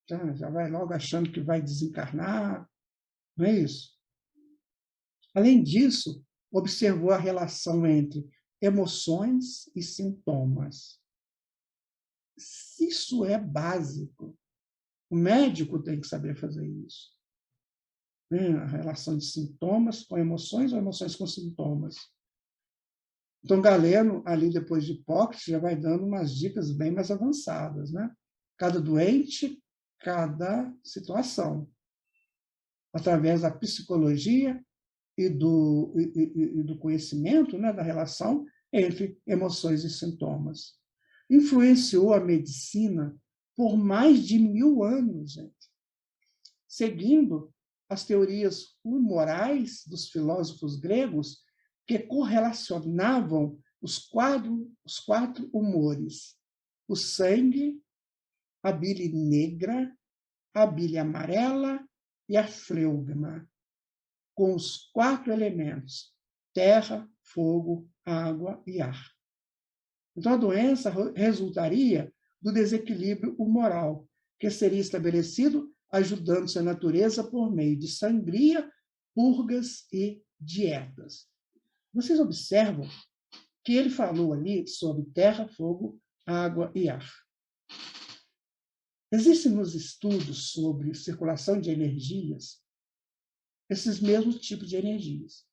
Já vai logo achando que vai desencarnar, não é isso? Além disso, observou a relação entre emoções e sintomas. Isso é básico. O médico tem que saber fazer isso. A relação de sintomas com emoções ou emoções com sintomas. Então, Galeno, ali depois de Hipócrates, já vai dando umas dicas bem mais avançadas, né? Cada doente, cada situação. Através da psicologia e do conhecimento, né, da relação entre emoções e sintomas. Influenciou a medicina por mais de 1000 anos, gente, seguindo as teorias humorais dos filósofos gregos que correlacionavam os 4 humores: o sangue, a bile negra, a bile amarela e a fleugma, com os 4 elementos: terra, fogo, água e ar. Então, a doença resultaria do desequilíbrio humoral, que seria estabelecido ajudando-se a natureza por meio de sangria, purgas e dietas. Vocês observam que ele falou ali sobre terra, fogo, água e ar. Existem nos estudos sobre circulação de energias esses mesmos tipos de energias.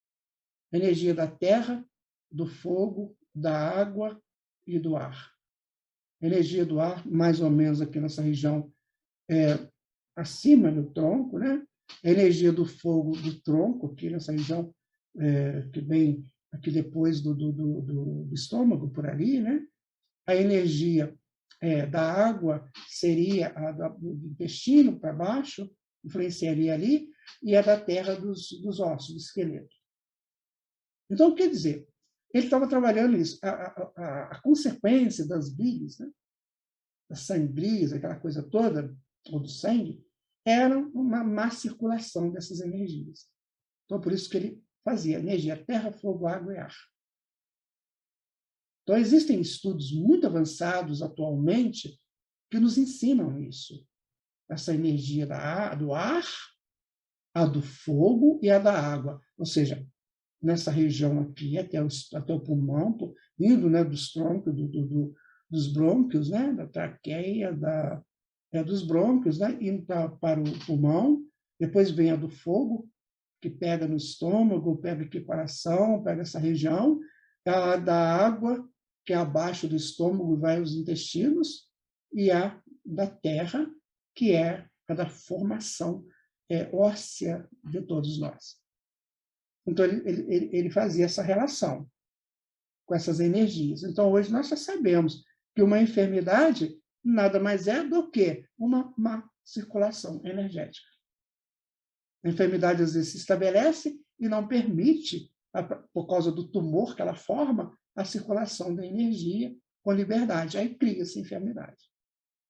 A energia da terra, do fogo, da água e do ar. A energia do ar, mais ou menos aqui nessa região, acima do tronco, né? A energia do fogo do tronco, aqui nessa região, que vem aqui depois do estômago, por ali, né? A energia da água seria a do intestino para baixo, influenciaria ali, e a da terra dos ossos, do esqueleto. Então, quer dizer, ele estava trabalhando isso, a consequência das bilis, né? Das sangrias, aquela coisa toda, ou do sangue, era uma má circulação dessas energias. Então, por isso que ele fazia energia terra, fogo, água e ar. Então, existem estudos muito avançados atualmente que nos ensinam isso. Essa energia do ar, a do fogo e a da água. Ou seja, nessa região aqui, até o pulmão, indo, né, dos troncos, dos brônquios, né, da traqueia, dos brônquios, né, indo para o pulmão. Depois vem a do fogo, que pega no estômago, pega aqui o coração, pega essa região. A da água, que é abaixo do estômago, vai aos intestinos. E a da terra, que é a da formação óssea de todos nós. Então, ele fazia essa relação com essas energias. Então, hoje nós já sabemos que uma enfermidade nada mais é do que uma má circulação energética. A enfermidade, às vezes, se estabelece e não permite, por causa do tumor que ela forma, a circulação da energia com liberdade. Aí cria-se enfermidade.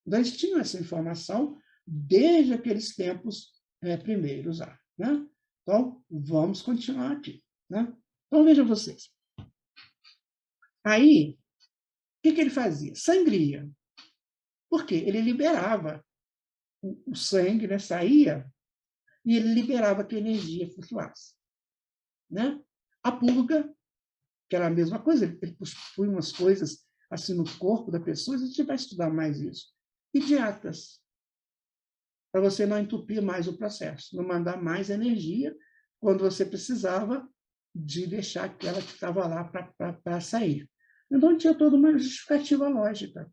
Então, eles tinham essa informação desde aqueles tempos primeiros lá, né? Então, vamos continuar aqui, né? Então, vejam vocês. Aí, o que ele fazia? Sangria. Por quê? Ele liberava o sangue, né? Saía, e ele liberava que a energia flutuasse, né? A purga, que era a mesma coisa, ele punha umas coisas assim no corpo da pessoa, a gente vai estudar mais isso. E dietas, para você não entupir mais o processo, não mandar mais energia quando você precisava de deixar aquela que estava lá para sair. Então, tinha toda uma justificativa lógica.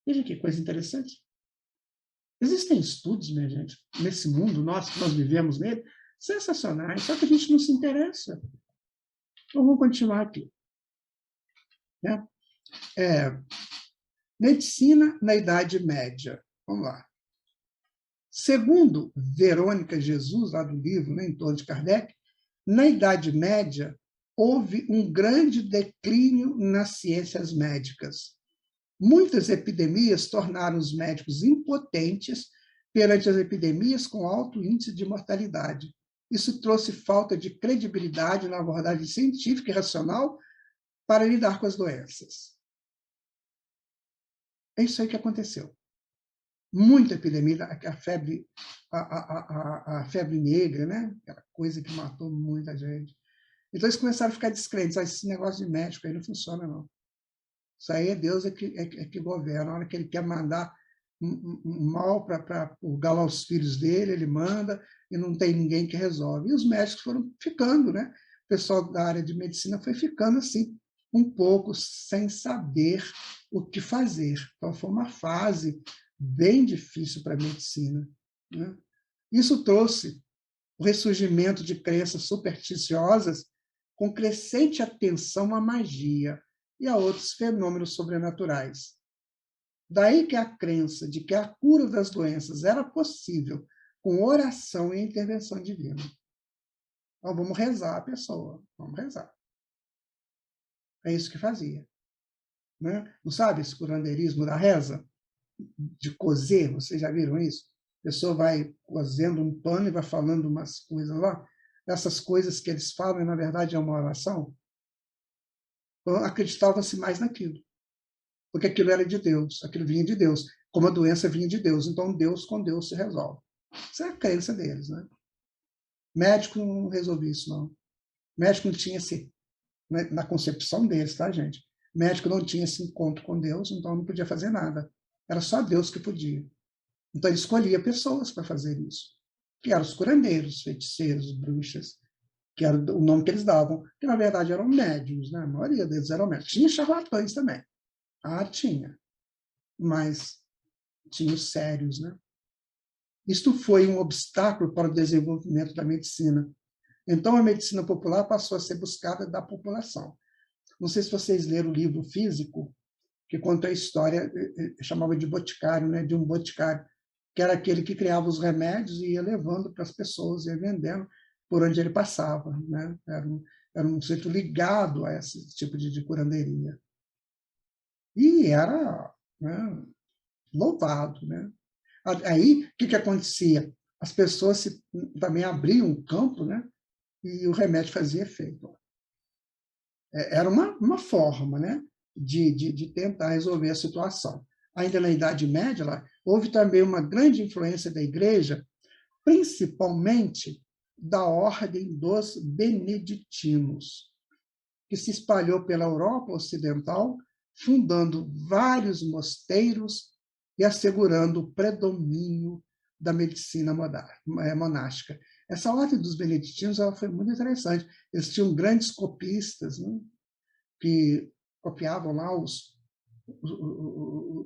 Veja que coisa interessante. Existem estudos, minha gente, nesse mundo nosso, que nós vivemos nele, sensacionais, só que a gente não se interessa. Então, vamos continuar aqui. Né? Medicina na Idade Média. Vamos lá. Segundo Verônica Jesus, lá do livro, né, Em Torno de Kardec, na Idade Média houve um grande declínio nas ciências médicas. Muitas epidemias tornaram os médicos impotentes perante as epidemias com alto índice de mortalidade. Isso trouxe falta de credibilidade na abordagem científica e racional para lidar com as doenças. É isso aí que aconteceu. Muita epidemia, a febre negra, né? Aquela coisa que matou muita gente. Então, eles começaram a ficar descrentes. Esse negócio de médico aí não funciona, não. Isso aí é Deus que governa. Na hora que ele quer mandar mal para purgar os filhos dele, ele manda, e não tem ninguém que resolve. E os médicos foram ficando, né? O pessoal da área de medicina foi ficando assim, um pouco sem saber o que fazer. Então, foi uma fase bem difícil para a medicina, né? Isso trouxe o ressurgimento de crenças supersticiosas com crescente atenção à magia e a outros fenômenos sobrenaturais. Daí que a crença de que a cura das doenças era possível com oração e intervenção divina. Então, vamos rezar a pessoa, vamos rezar. É isso que fazia. Né? Não sabe esse curandeirismo da reza? De cozer, vocês já viram isso? A pessoa vai cozendo um pano e vai falando umas coisas lá. Essas coisas que eles falam, na verdade, é uma oração. Então, acreditava-se mais naquilo. Porque aquilo era de Deus, aquilo vinha de Deus. Como a doença vinha de Deus, então Deus com Deus se resolve. Isso é a crença deles, né? Médico não resolvia isso, não. Médico não tinha esse... Na concepção deles, tá, gente? Médico não tinha esse encontro com Deus, então não podia fazer nada. Era só Deus que podia. Então, ele escolhia pessoas para fazer isso, que eram os curandeiros, feiticeiros, bruxas, que era o nome que eles davam, que, na verdade, eram médiums, né? A maioria deles eram médiums. Tinha charlatães também. Tinha. Mas tinha os sérios, né? Isto foi um obstáculo para o desenvolvimento da medicina. Então, a medicina popular passou a ser buscada da população. Não sei se vocês leram o livro Físico, que conta a história, chamava de boticário, né? De um boticário, que era aquele que criava os remédios e ia levando para as pessoas, ia vendendo por onde ele passava, né? Era um centro ligado a esse tipo de curandeiria. E era, né, louvado, né? Aí, o que acontecia? As pessoas também abriam o campo, né? E o remédio fazia efeito. Era uma forma, né? De tentar resolver a situação. Ainda na Idade Média, lá, houve também uma grande influência da Igreja, principalmente da Ordem dos Beneditinos, que se espalhou pela Europa Ocidental, fundando vários mosteiros e assegurando o predomínio da medicina monástica. Essa ordem dos beneditinos ela foi muito interessante. Eles tinham grandes copistas, né, que copiavam lá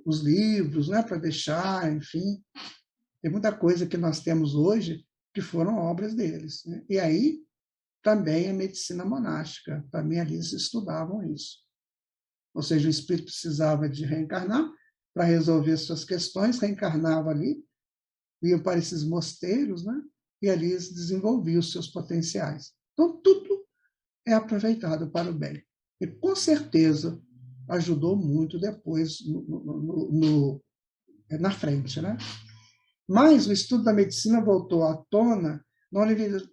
os livros, né, para deixar, enfim. Tem muita coisa que nós temos hoje que foram obras deles, né? E aí também a medicina monástica, também ali eles estudavam isso. Ou seja, o espírito precisava de reencarnar para resolver suas questões, reencarnava ali, iam para esses mosteiros, né? E ali eles desenvolviam os seus potenciais. Então, tudo é aproveitado para o bem. E, com certeza, ajudou muito depois na frente, né? Mas o estudo da medicina voltou à tona na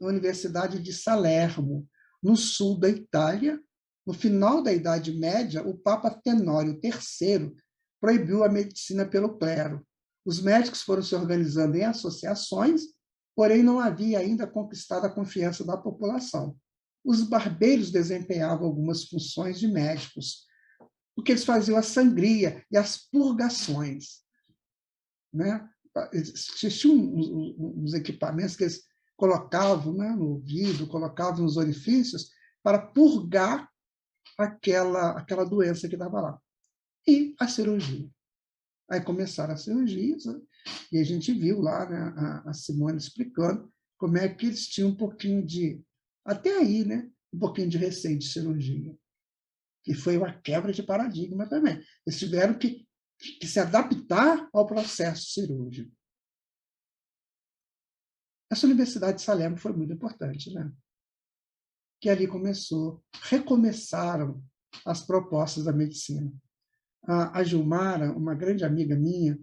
Universidade de Salerno, no sul da Itália. No final da Idade Média, o Papa Tenório III proibiu a medicina pelo clero. Os médicos foram se organizando em associações, porém não havia ainda conquistado a confiança da população. Os barbeiros desempenhavam algumas funções de médicos, porque eles faziam a sangria e as purgações, né? Existiam uns equipamentos que eles colocavam, né, no ouvido, colocavam nos orifícios para purgar aquela doença que estava lá. E a cirurgia. Aí começaram as cirurgias, né, e a gente viu lá, né, a Simone explicando como é que eles tinham um pouquinho de, até aí, né, um pouquinho de receio de cirurgia. E foi uma quebra de paradigma também. Eles tiveram que se adaptar ao processo cirúrgico. Essa Universidade de Salerno foi muito importante, né? Que ali recomeçaram as propostas da medicina. A Gilmara, uma grande amiga minha,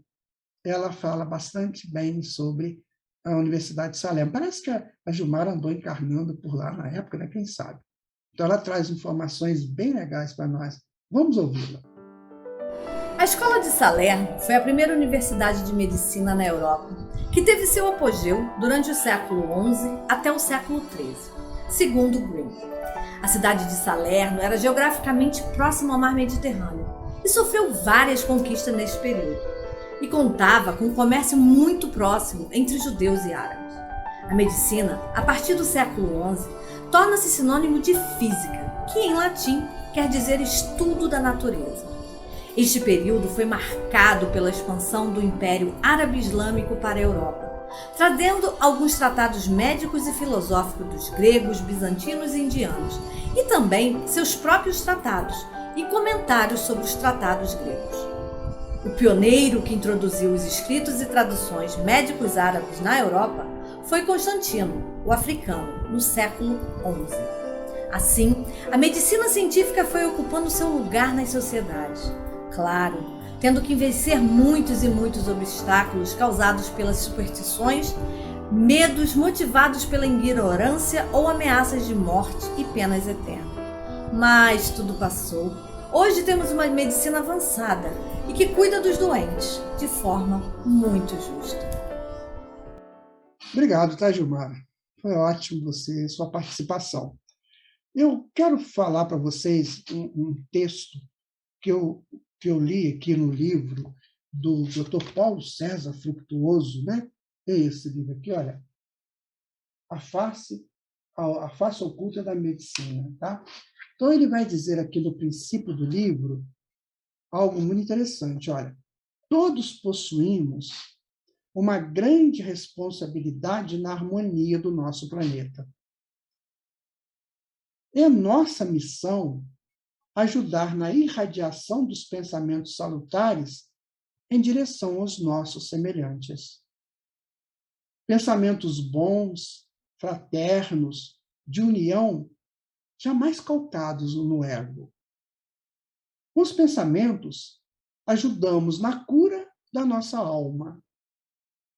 ela fala bastante bem sobre a Universidade de Salerno. Parece que a Gilmara andou encarnando por lá na época, né? Quem sabe? Então, ela traz informações bem legais para nós. Vamos ouvi-la. A Escola de Salerno foi a primeira universidade de medicina na Europa, que teve seu apogeu durante o século XI até o século XIII, segundo Green. A cidade de Salerno era geograficamente próxima ao mar Mediterrâneo e sofreu várias conquistas neste período, e contava com um comércio muito próximo entre judeus e árabes. A medicina, a partir do século XI, torna-se sinônimo de física, que em latim quer dizer estudo da natureza. Este período foi marcado pela expansão do Império Árabe-Islâmico para a Europa, trazendo alguns tratados médicos e filosóficos dos gregos, bizantinos e indianos, e também seus próprios tratados e comentários sobre os tratados gregos. O pioneiro que introduziu os escritos e traduções médicos árabes na Europa foi Constantino, o africano, no século XI. Assim, a medicina científica foi ocupando seu lugar nas sociedades. Claro, tendo que vencer muitos e muitos obstáculos causados pelas superstições, medos motivados pela ignorância ou ameaças de morte e penas eternas. Mas tudo passou. Hoje temos uma medicina avançada e que cuida dos doentes de forma muito justa. Obrigado, tá, Gilmara? Foi ótimo sua participação. Eu quero falar para vocês um texto que eu li aqui no livro do Dr. Paulo César Fructuoso, né? É esse livro aqui, olha, a face oculta da medicina, tá? Então ele vai dizer aqui no princípio do livro algo muito interessante, olha, todos possuímos uma grande responsabilidade na harmonia do nosso planeta. É nossa missão ajudar na irradiação dos pensamentos salutares em direção aos nossos semelhantes. Pensamentos bons, fraternos, de união, jamais calcados no ego. Com os pensamentos, ajudamos na cura da nossa alma.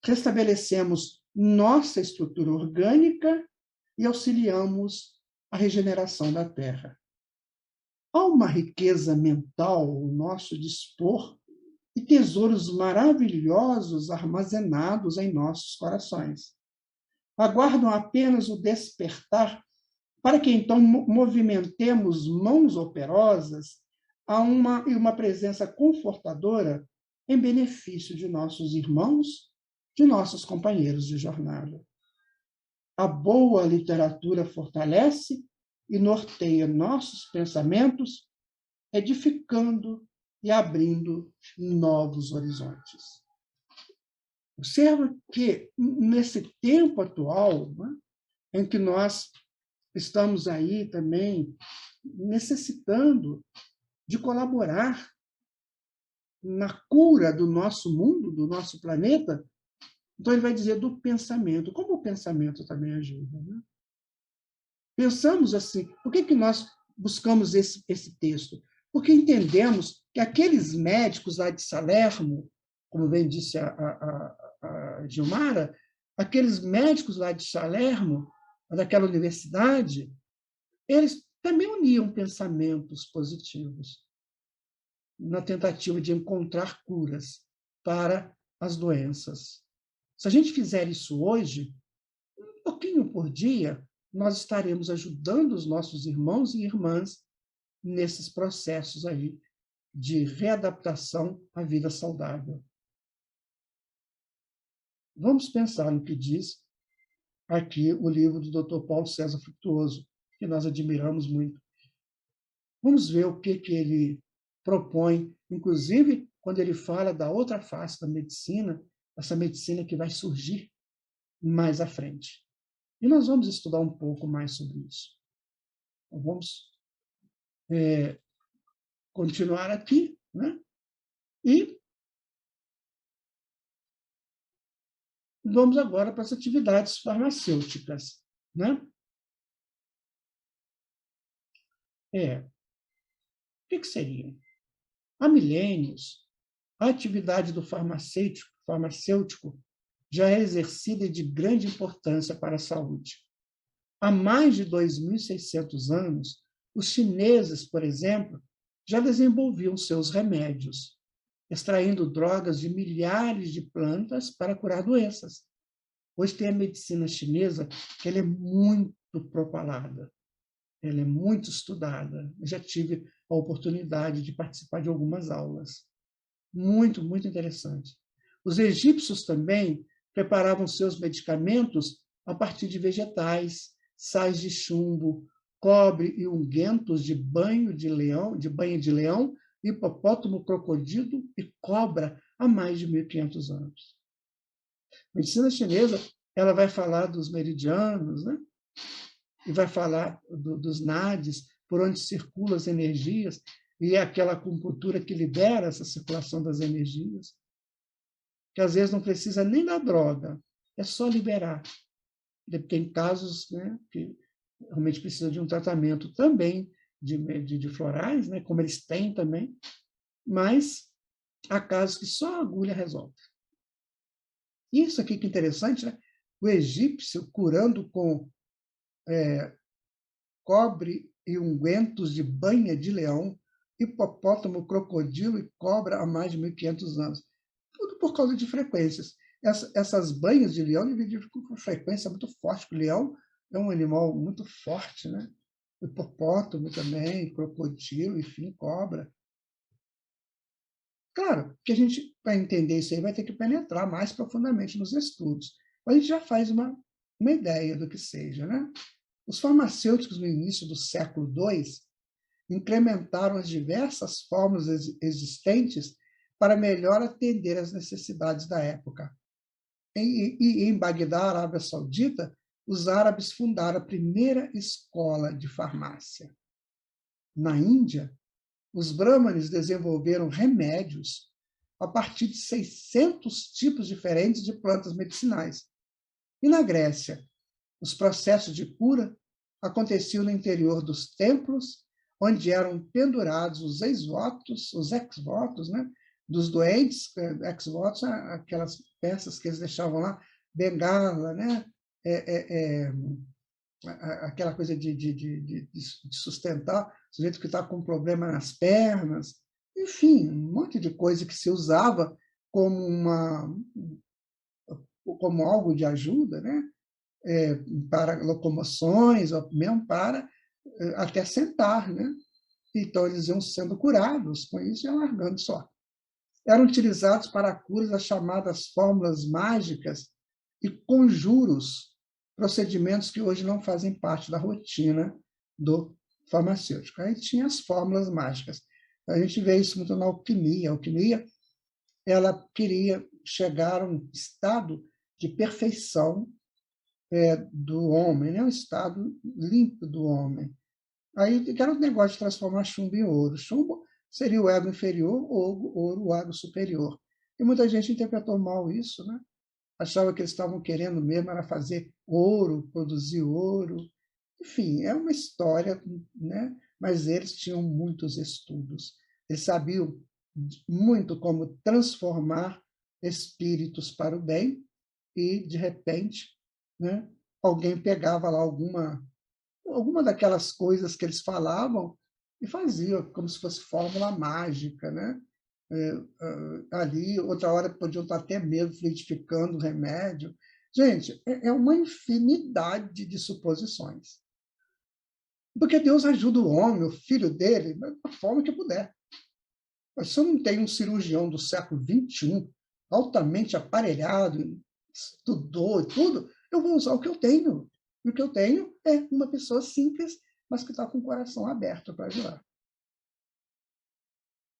Restabelecemos nossa estrutura orgânica e auxiliamos a regeneração da Terra. Há uma riqueza mental ao nosso dispor e tesouros maravilhosos armazenados em nossos corações. Aguardam apenas o despertar para que então movimentemos mãos operosas a uma presença confortadora em benefício de nossos irmãos, de nossos companheiros de jornada. A boa literatura fortalece e norteia nossos pensamentos, edificando e abrindo novos horizontes. Observa que, nesse tempo atual, né, em que nós estamos aí também necessitando de colaborar na cura do nosso mundo, do nosso planeta, então ele vai dizer do pensamento, como o pensamento também ajuda. Né? Pensamos assim, por que nós buscamos esse texto? Porque entendemos que aqueles médicos lá de Salerno, como bem disse a Gilmara, aqueles médicos lá de Salerno, daquela universidade, eles também uniam pensamentos positivos na tentativa de encontrar curas para as doenças. Se a gente fizer isso hoje, um pouquinho por dia, nós estaremos ajudando os nossos irmãos e irmãs nesses processos aí de readaptação à vida saudável. Vamos pensar no que diz aqui o livro do Dr. Paulo César Frutuoso, que nós admiramos muito. Vamos ver o que ele propõe, inclusive quando ele fala da outra face da medicina, essa medicina que vai surgir mais à frente. E nós vamos estudar um pouco mais sobre isso. Então, vamos continuar aqui, né? E vamos agora para as atividades farmacêuticas, né? O que seria? Há milênios, a atividade do farmacêutico já é exercida e de grande importância para a saúde. Há mais de 2.600 anos, os chineses, por exemplo, já desenvolviam seus remédios, extraindo drogas de milhares de plantas para curar doenças. Hoje tem a medicina chinesa, que ela é muito propalada, ela é muito estudada. Eu já tive a oportunidade de participar de algumas aulas. Muito, muito interessante. Os egípcios também preparavam seus medicamentos a partir de vegetais, sais de chumbo, cobre e unguentos de banho de leão, hipopótamo, crocodilo e cobra há mais de 1.500 anos. A medicina chinesa ela vai falar dos meridianos, né? E vai falar dos nadis, por onde circulam as energias, e é aquela acupuntura que libera essa circulação das energias, que às vezes não precisa nem da droga, é só liberar. Tem casos, né, que realmente precisam de um tratamento também de florais, né, como eles têm também, mas há casos que só a agulha resolve. Isso aqui que é interessante, né? O egípcio curando com cobre e ungüentos de banha de leão, hipopótamo, crocodilo e cobra há mais de 1.500 anos. Tudo por causa de frequências. Essas banhas de leão dividem com frequência muito forte, porque o leão é um animal muito forte, né? Hipopótamo também, crocodilo, enfim, cobra. Claro que a gente, para entender isso aí, vai ter que penetrar mais profundamente nos estudos. Mas a gente já faz uma ideia do que seja, né? Os farmacêuticos, no início do século II, incrementaram as diversas fórmulas existentes para melhor atender às necessidades da época. Em Bagdá, Arábia Saudita, os árabes fundaram a primeira escola de farmácia. Na Índia, os brahmanes desenvolveram remédios a partir de 600 tipos diferentes de plantas medicinais. E na Grécia, os processos de cura aconteciam no interior dos templos, onde eram pendurados os ex-votos, né, dos doentes, ex-votos, aquelas peças que eles deixavam lá, bengala, né? Aquela coisa de sustentar o sujeito que está com problema nas pernas, enfim, um monte de coisa que se usava como algo de ajuda, né? Para locomoções, ou mesmo para até sentar, né? Então, eles iam sendo curados com isso e largando só. Eram utilizados para a cura das chamadas fórmulas mágicas e conjuros, procedimentos que hoje não fazem parte da rotina do farmacêutico. Aí tinha as fórmulas mágicas. A gente vê isso muito na alquimia. A alquimia, ela queria chegar a um estado de perfeição do homem, né? Um estado limpo do homem. Aí era um negócio de transformar chumbo em ouro. Chumbo seria o ego inferior, ou ouro o ego superior. E muita gente interpretou mal isso, né? Achava que eles estavam querendo mesmo era fazer ouro, produzir ouro. Enfim, é uma história, né? Mas eles tinham muitos estudos. Eles sabiam muito como transformar espíritos para o bem e, de repente, né, alguém pegava lá alguma daquelas coisas que eles falavam e fazia como se fosse fórmula mágica, né? Ali, outra hora podiam estar até mesmo fluidificando o remédio. Gente, é uma infinidade de suposições. Porque Deus ajuda o homem, o filho dele, da forma que puder. Mas se eu não tenho um cirurgião do século XXI, altamente aparelhado, estudou e tudo, eu vou usar o que eu tenho. E o que eu tenho é uma pessoa simples, mas que está com o coração aberto para ajudar.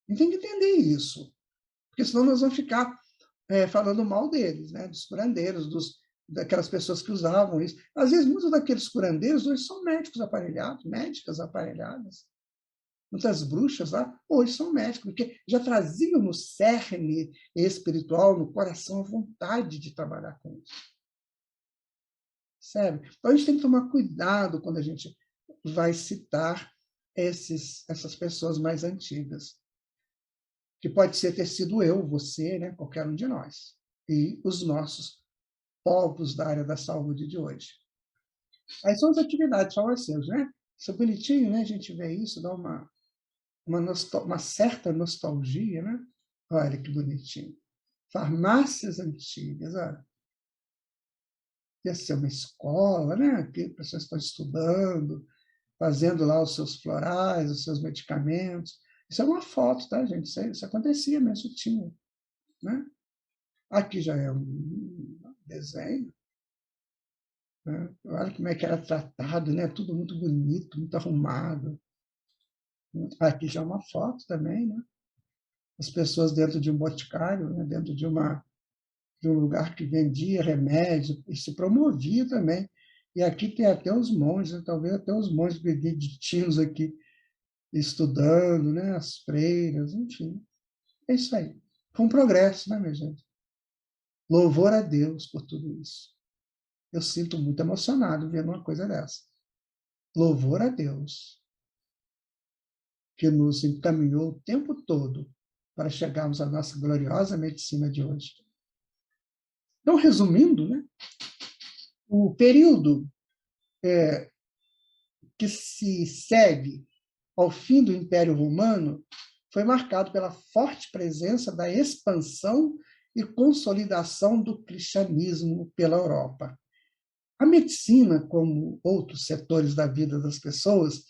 E tem que entender isso, porque senão nós vamos ficar falando mal deles, né? Dos curandeiros, daquelas pessoas que usavam isso. Às vezes, muitos daqueles curandeiros hoje são médicos aparelhados, médicas aparelhadas. Muitas bruxas lá hoje são médicos, porque já traziam no cerne espiritual, no coração, a vontade de trabalhar com isso. Sabe? Então, a gente tem que tomar cuidado quando a gente vai citar essas pessoas mais antigas. Que pode ter sido eu, você, né? Qualquer um de nós. E os nossos povos da área da saúde de hoje. Aí são as atividades farmacêuticas, né? Isso é bonitinho, né? A gente vê isso, dá uma certa nostalgia, né? Olha que bonitinho. Farmácias antigas, olha. Ia ser uma escola, né? Que as pessoas estão estudando, fazendo lá os seus florais, os seus medicamentos. Isso é uma foto, tá, gente? Isso acontecia mesmo, isso tinha. Né? Aqui já é um desenho. Né? Olha como é que era tratado, né? Tudo muito bonito, muito arrumado. Aqui já é uma foto também, né? As pessoas dentro de um boticário, né? Dentro de um lugar que vendia remédio e se promovia também. E aqui tem até os monges, né? Talvez até os monges beneditinos aqui, estudando, né? As freiras, enfim. É isso aí. Foi um progresso, né, minha gente? Louvor a Deus por tudo isso. Eu sinto muito emocionado vendo uma coisa dessa. Louvor a Deus, que nos encaminhou o tempo todo para chegarmos à nossa gloriosa medicina de hoje. Então, resumindo, né, o período que se segue ao fim do Império Romano foi marcado pela forte presença da expansão e consolidação do cristianismo pela Europa. A medicina, como outros setores da vida das pessoas,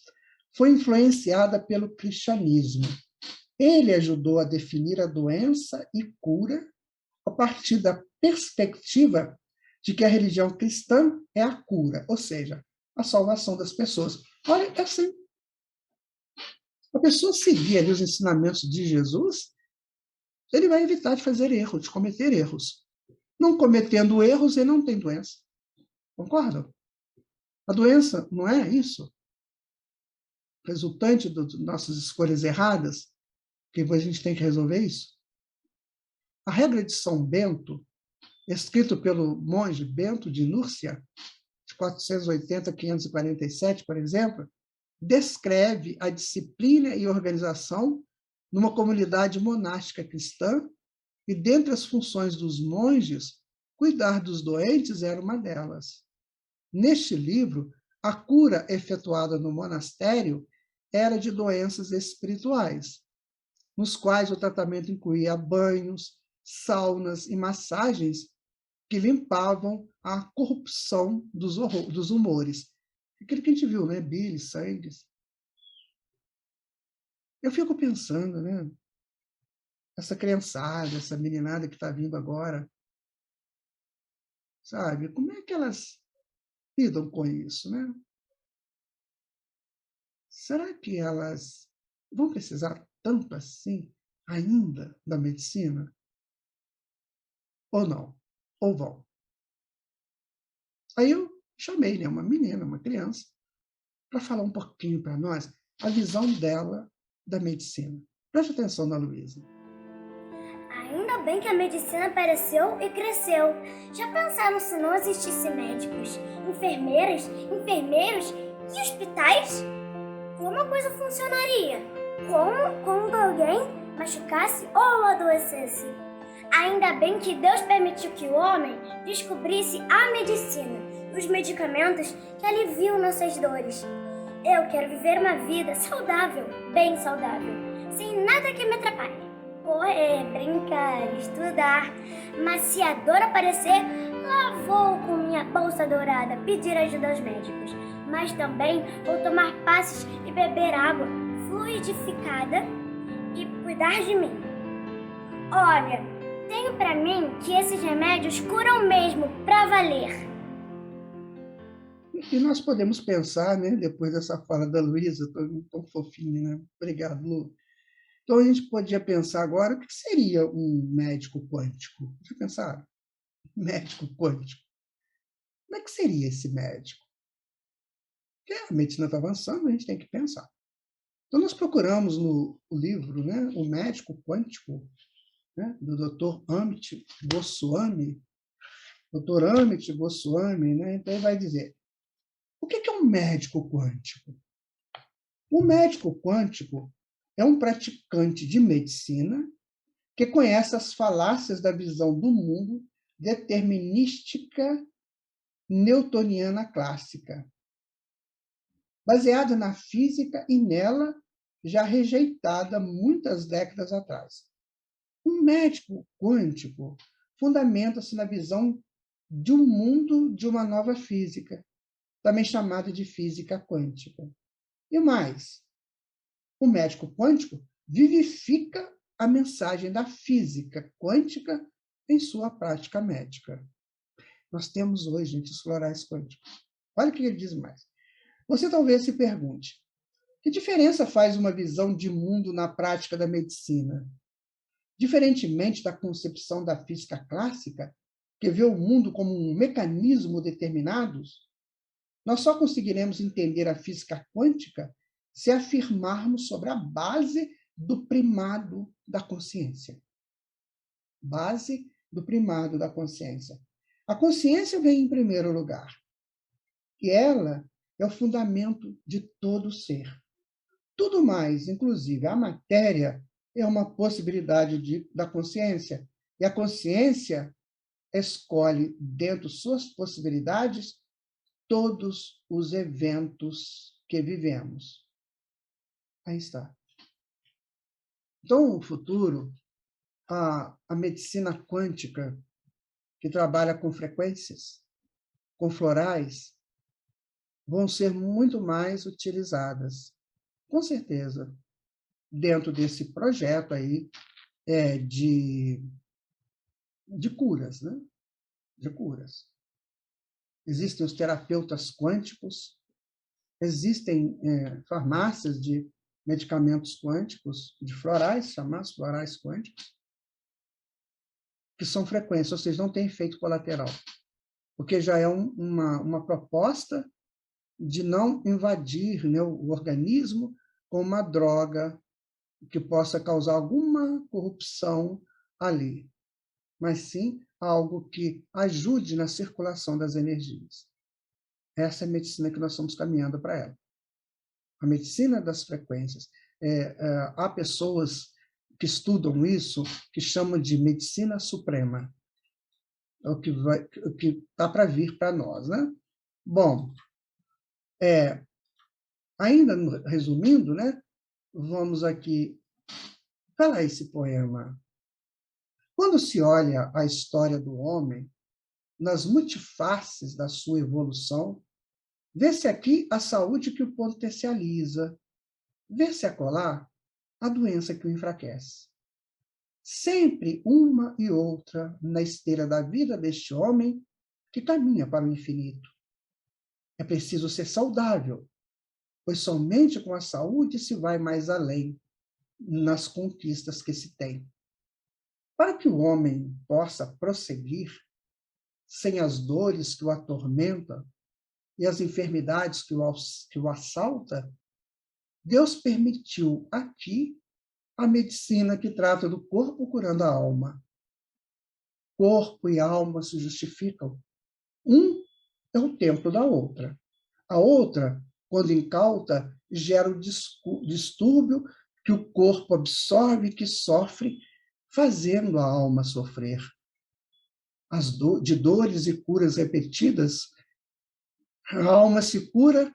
foi influenciada pelo cristianismo. Ele ajudou a definir a doença e cura a partir da perspectiva de que a religião cristã é a cura, ou seja, a salvação das pessoas. Olha, é assim. A pessoa seguir ali os ensinamentos de Jesus, ele vai evitar de fazer erros, de cometer erros. Não cometendo erros, ele não tem doença. Concordam? A doença não é isso. Resultante das nossas escolhas erradas, que depois a gente tem que resolver isso. A regra de São Bento, escrito pelo monge Bento de Núrcia, de 480 a 547, por exemplo, descreve a disciplina e organização numa comunidade monástica cristã, e dentre as funções dos monges, cuidar dos doentes era uma delas. Neste livro, a cura efetuada no monastério era de doenças espirituais, nos quais o tratamento incluía banhos, saunas e massagens que limpavam a corrupção dos humores. Aquilo que a gente viu, né? Bile, sangue. Eu fico pensando, né? Essa criançada, essa meninada que está vindo agora, sabe? Como é que elas lidam com isso, né? Será que elas vão precisar tanto assim ainda da medicina? Ou não? Ou vão? Aí eu chamei, né, uma menina, uma criança, para falar um pouquinho para nós a visão dela da medicina. Preste atenção na Luísa. Ainda bem que a medicina apareceu e cresceu. Já pensaram se não existissem médicos, enfermeiras, enfermeiros e hospitais? Como a coisa funcionaria? Como quando alguém machucasse ou adoecesse? Ainda bem que Deus permitiu que o homem descobrisse a medicina, os medicamentos que aliviam nossas dores. Eu quero viver uma vida saudável, bem saudável, sem nada que me atrapalhe. Correr, brincar, estudar. Mas se a dor aparecer, lá vou com minha bolsa dourada pedir ajuda aos médicos. Mas também vou tomar passes e beber água fluidificada e cuidar de mim. Olha, tenho pra mim que esses remédios curam mesmo, pra valer. E nós podemos pensar, né, depois dessa fala da Luísa, tão fofinha, né? Obrigado, Lu. Então, a gente podia pensar agora o que seria um médico quântico. Já pensaram? Médico quântico. Como é que seria esse médico? Porque a medicina está avançando, a gente tem que pensar. Então, nós procuramos no livro, né, O Médico Quântico, né, do Dr. Amit Goswami. Dr. Amit Goswami, né, então ele vai dizer, o que é um médico quântico? O médico quântico é um praticante de medicina que conhece as falácias da visão do mundo determinística newtoniana clássica, baseada na física e nela já rejeitada muitas décadas atrás. Um médico quântico fundamenta-se na visão de um mundo de uma nova física, também chamada de física quântica. E mais, o médico quântico vivifica a mensagem da física quântica em sua prática médica. Nós temos hoje, gente, os florais quânticos. Olha o que ele diz mais. Você talvez se pergunte, que diferença faz uma visão de mundo na prática da medicina? Diferentemente da concepção da física clássica, que vê o mundo como um mecanismo determinado, nós só conseguiremos entender a física quântica se afirmarmos sobre a base do primado da consciência. Base do primado da consciência. A consciência vem em primeiro lugar. E ela é o fundamento de todo ser. Tudo mais, inclusive a matéria, é uma possibilidade da consciência. E a consciência escolhe, dentro de suas possibilidades, todos os eventos que vivemos. Aí está. Então, no futuro, a medicina quântica, que trabalha com frequências, com florais, vão ser muito mais utilizadas, com certeza, dentro desse projeto aí de curas, né? De curas. Existem os terapeutas quânticos, existem farmácias de medicamentos quânticos, de florais, chamados florais quânticos, que são frequências, ou seja, não tem efeito colateral, porque já é uma proposta de não invadir, né, o organismo com uma droga que possa causar alguma corrupção ali, mas sim algo que ajude na circulação das energias. Essa é a medicina que nós estamos caminhando para ela. A medicina das frequências. Há pessoas que estudam isso, que chamam de medicina suprema. É o que está para vir para nós, né? Bom, ainda resumindo, né? Vamos aqui falar esse poema. Quando se olha a história do homem, nas multifaces da sua evolução, vê-se aqui a saúde que o potencializa, vê-se acolá a doença que o enfraquece. Sempre uma e outra na esteira da vida deste homem que caminha para o infinito. É preciso ser saudável, pois somente com a saúde se vai mais além nas conquistas que se tem. Para que o homem possa prosseguir, sem as dores que o atormentam e as enfermidades que o assalta, Deus permitiu aqui a medicina que trata do corpo curando a alma. Corpo e alma se justificam. Um é o templo da outra. A outra, quando incauta, gera o distúrbio que o corpo absorve e que sofre, fazendo a alma sofrer. De dores e curas repetidas, a alma se cura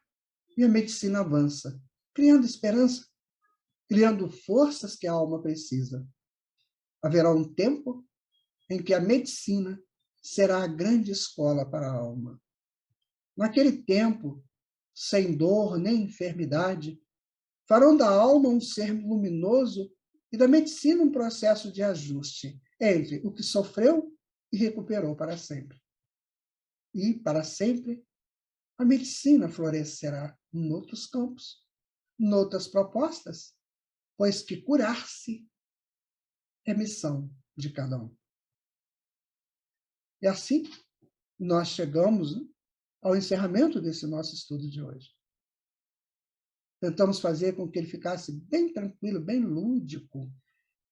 e a medicina avança, criando esperança, criando forças que a alma precisa. Haverá um tempo em que a medicina será a grande escola para a alma. Naquele tempo, sem dor nem enfermidade, farão da alma um ser luminoso e da medicina um processo de ajuste entre o que sofreu e recuperou para sempre. E, para sempre, a medicina florescerá em outros campos, em outras propostas, pois que curar-se é missão de cada um. E assim, nós chegamos ao encerramento desse nosso estudo de hoje. Tentamos fazer com que ele ficasse bem tranquilo, bem lúdico,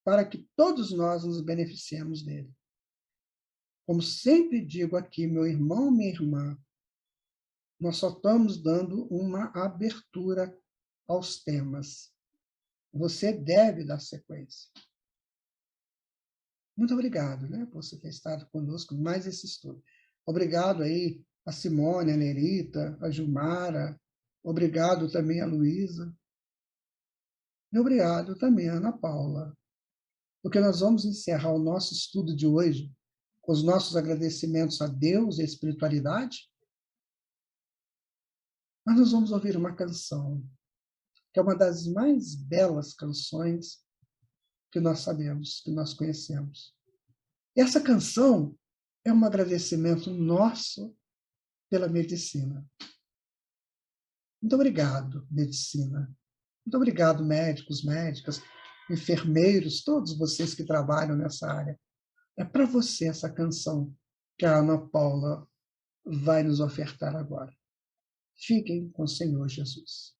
para que todos nós nos beneficiemos dele. Como sempre digo aqui, meu irmão, minha irmã, nós só estamos dando uma abertura aos temas. Você deve dar sequência. Muito obrigado, né, por você ter estado conosco mais esse estudo. Obrigado aí a Simone, a Nerita, a Gilmara. Obrigado também a Luísa. E obrigado também a Ana Paula. Porque nós vamos encerrar o nosso estudo de hoje com os nossos agradecimentos a Deus e à espiritualidade. Mas nós vamos ouvir uma canção, que é uma das mais belas canções que nós sabemos, que nós conhecemos. E essa canção é um agradecimento nosso pela medicina. Muito obrigado, medicina. Muito obrigado, médicos, médicas, enfermeiros, todos vocês que trabalham nessa área. É para você essa canção que a Ana Paula vai nos ofertar agora. Fiquem com o Senhor Jesus.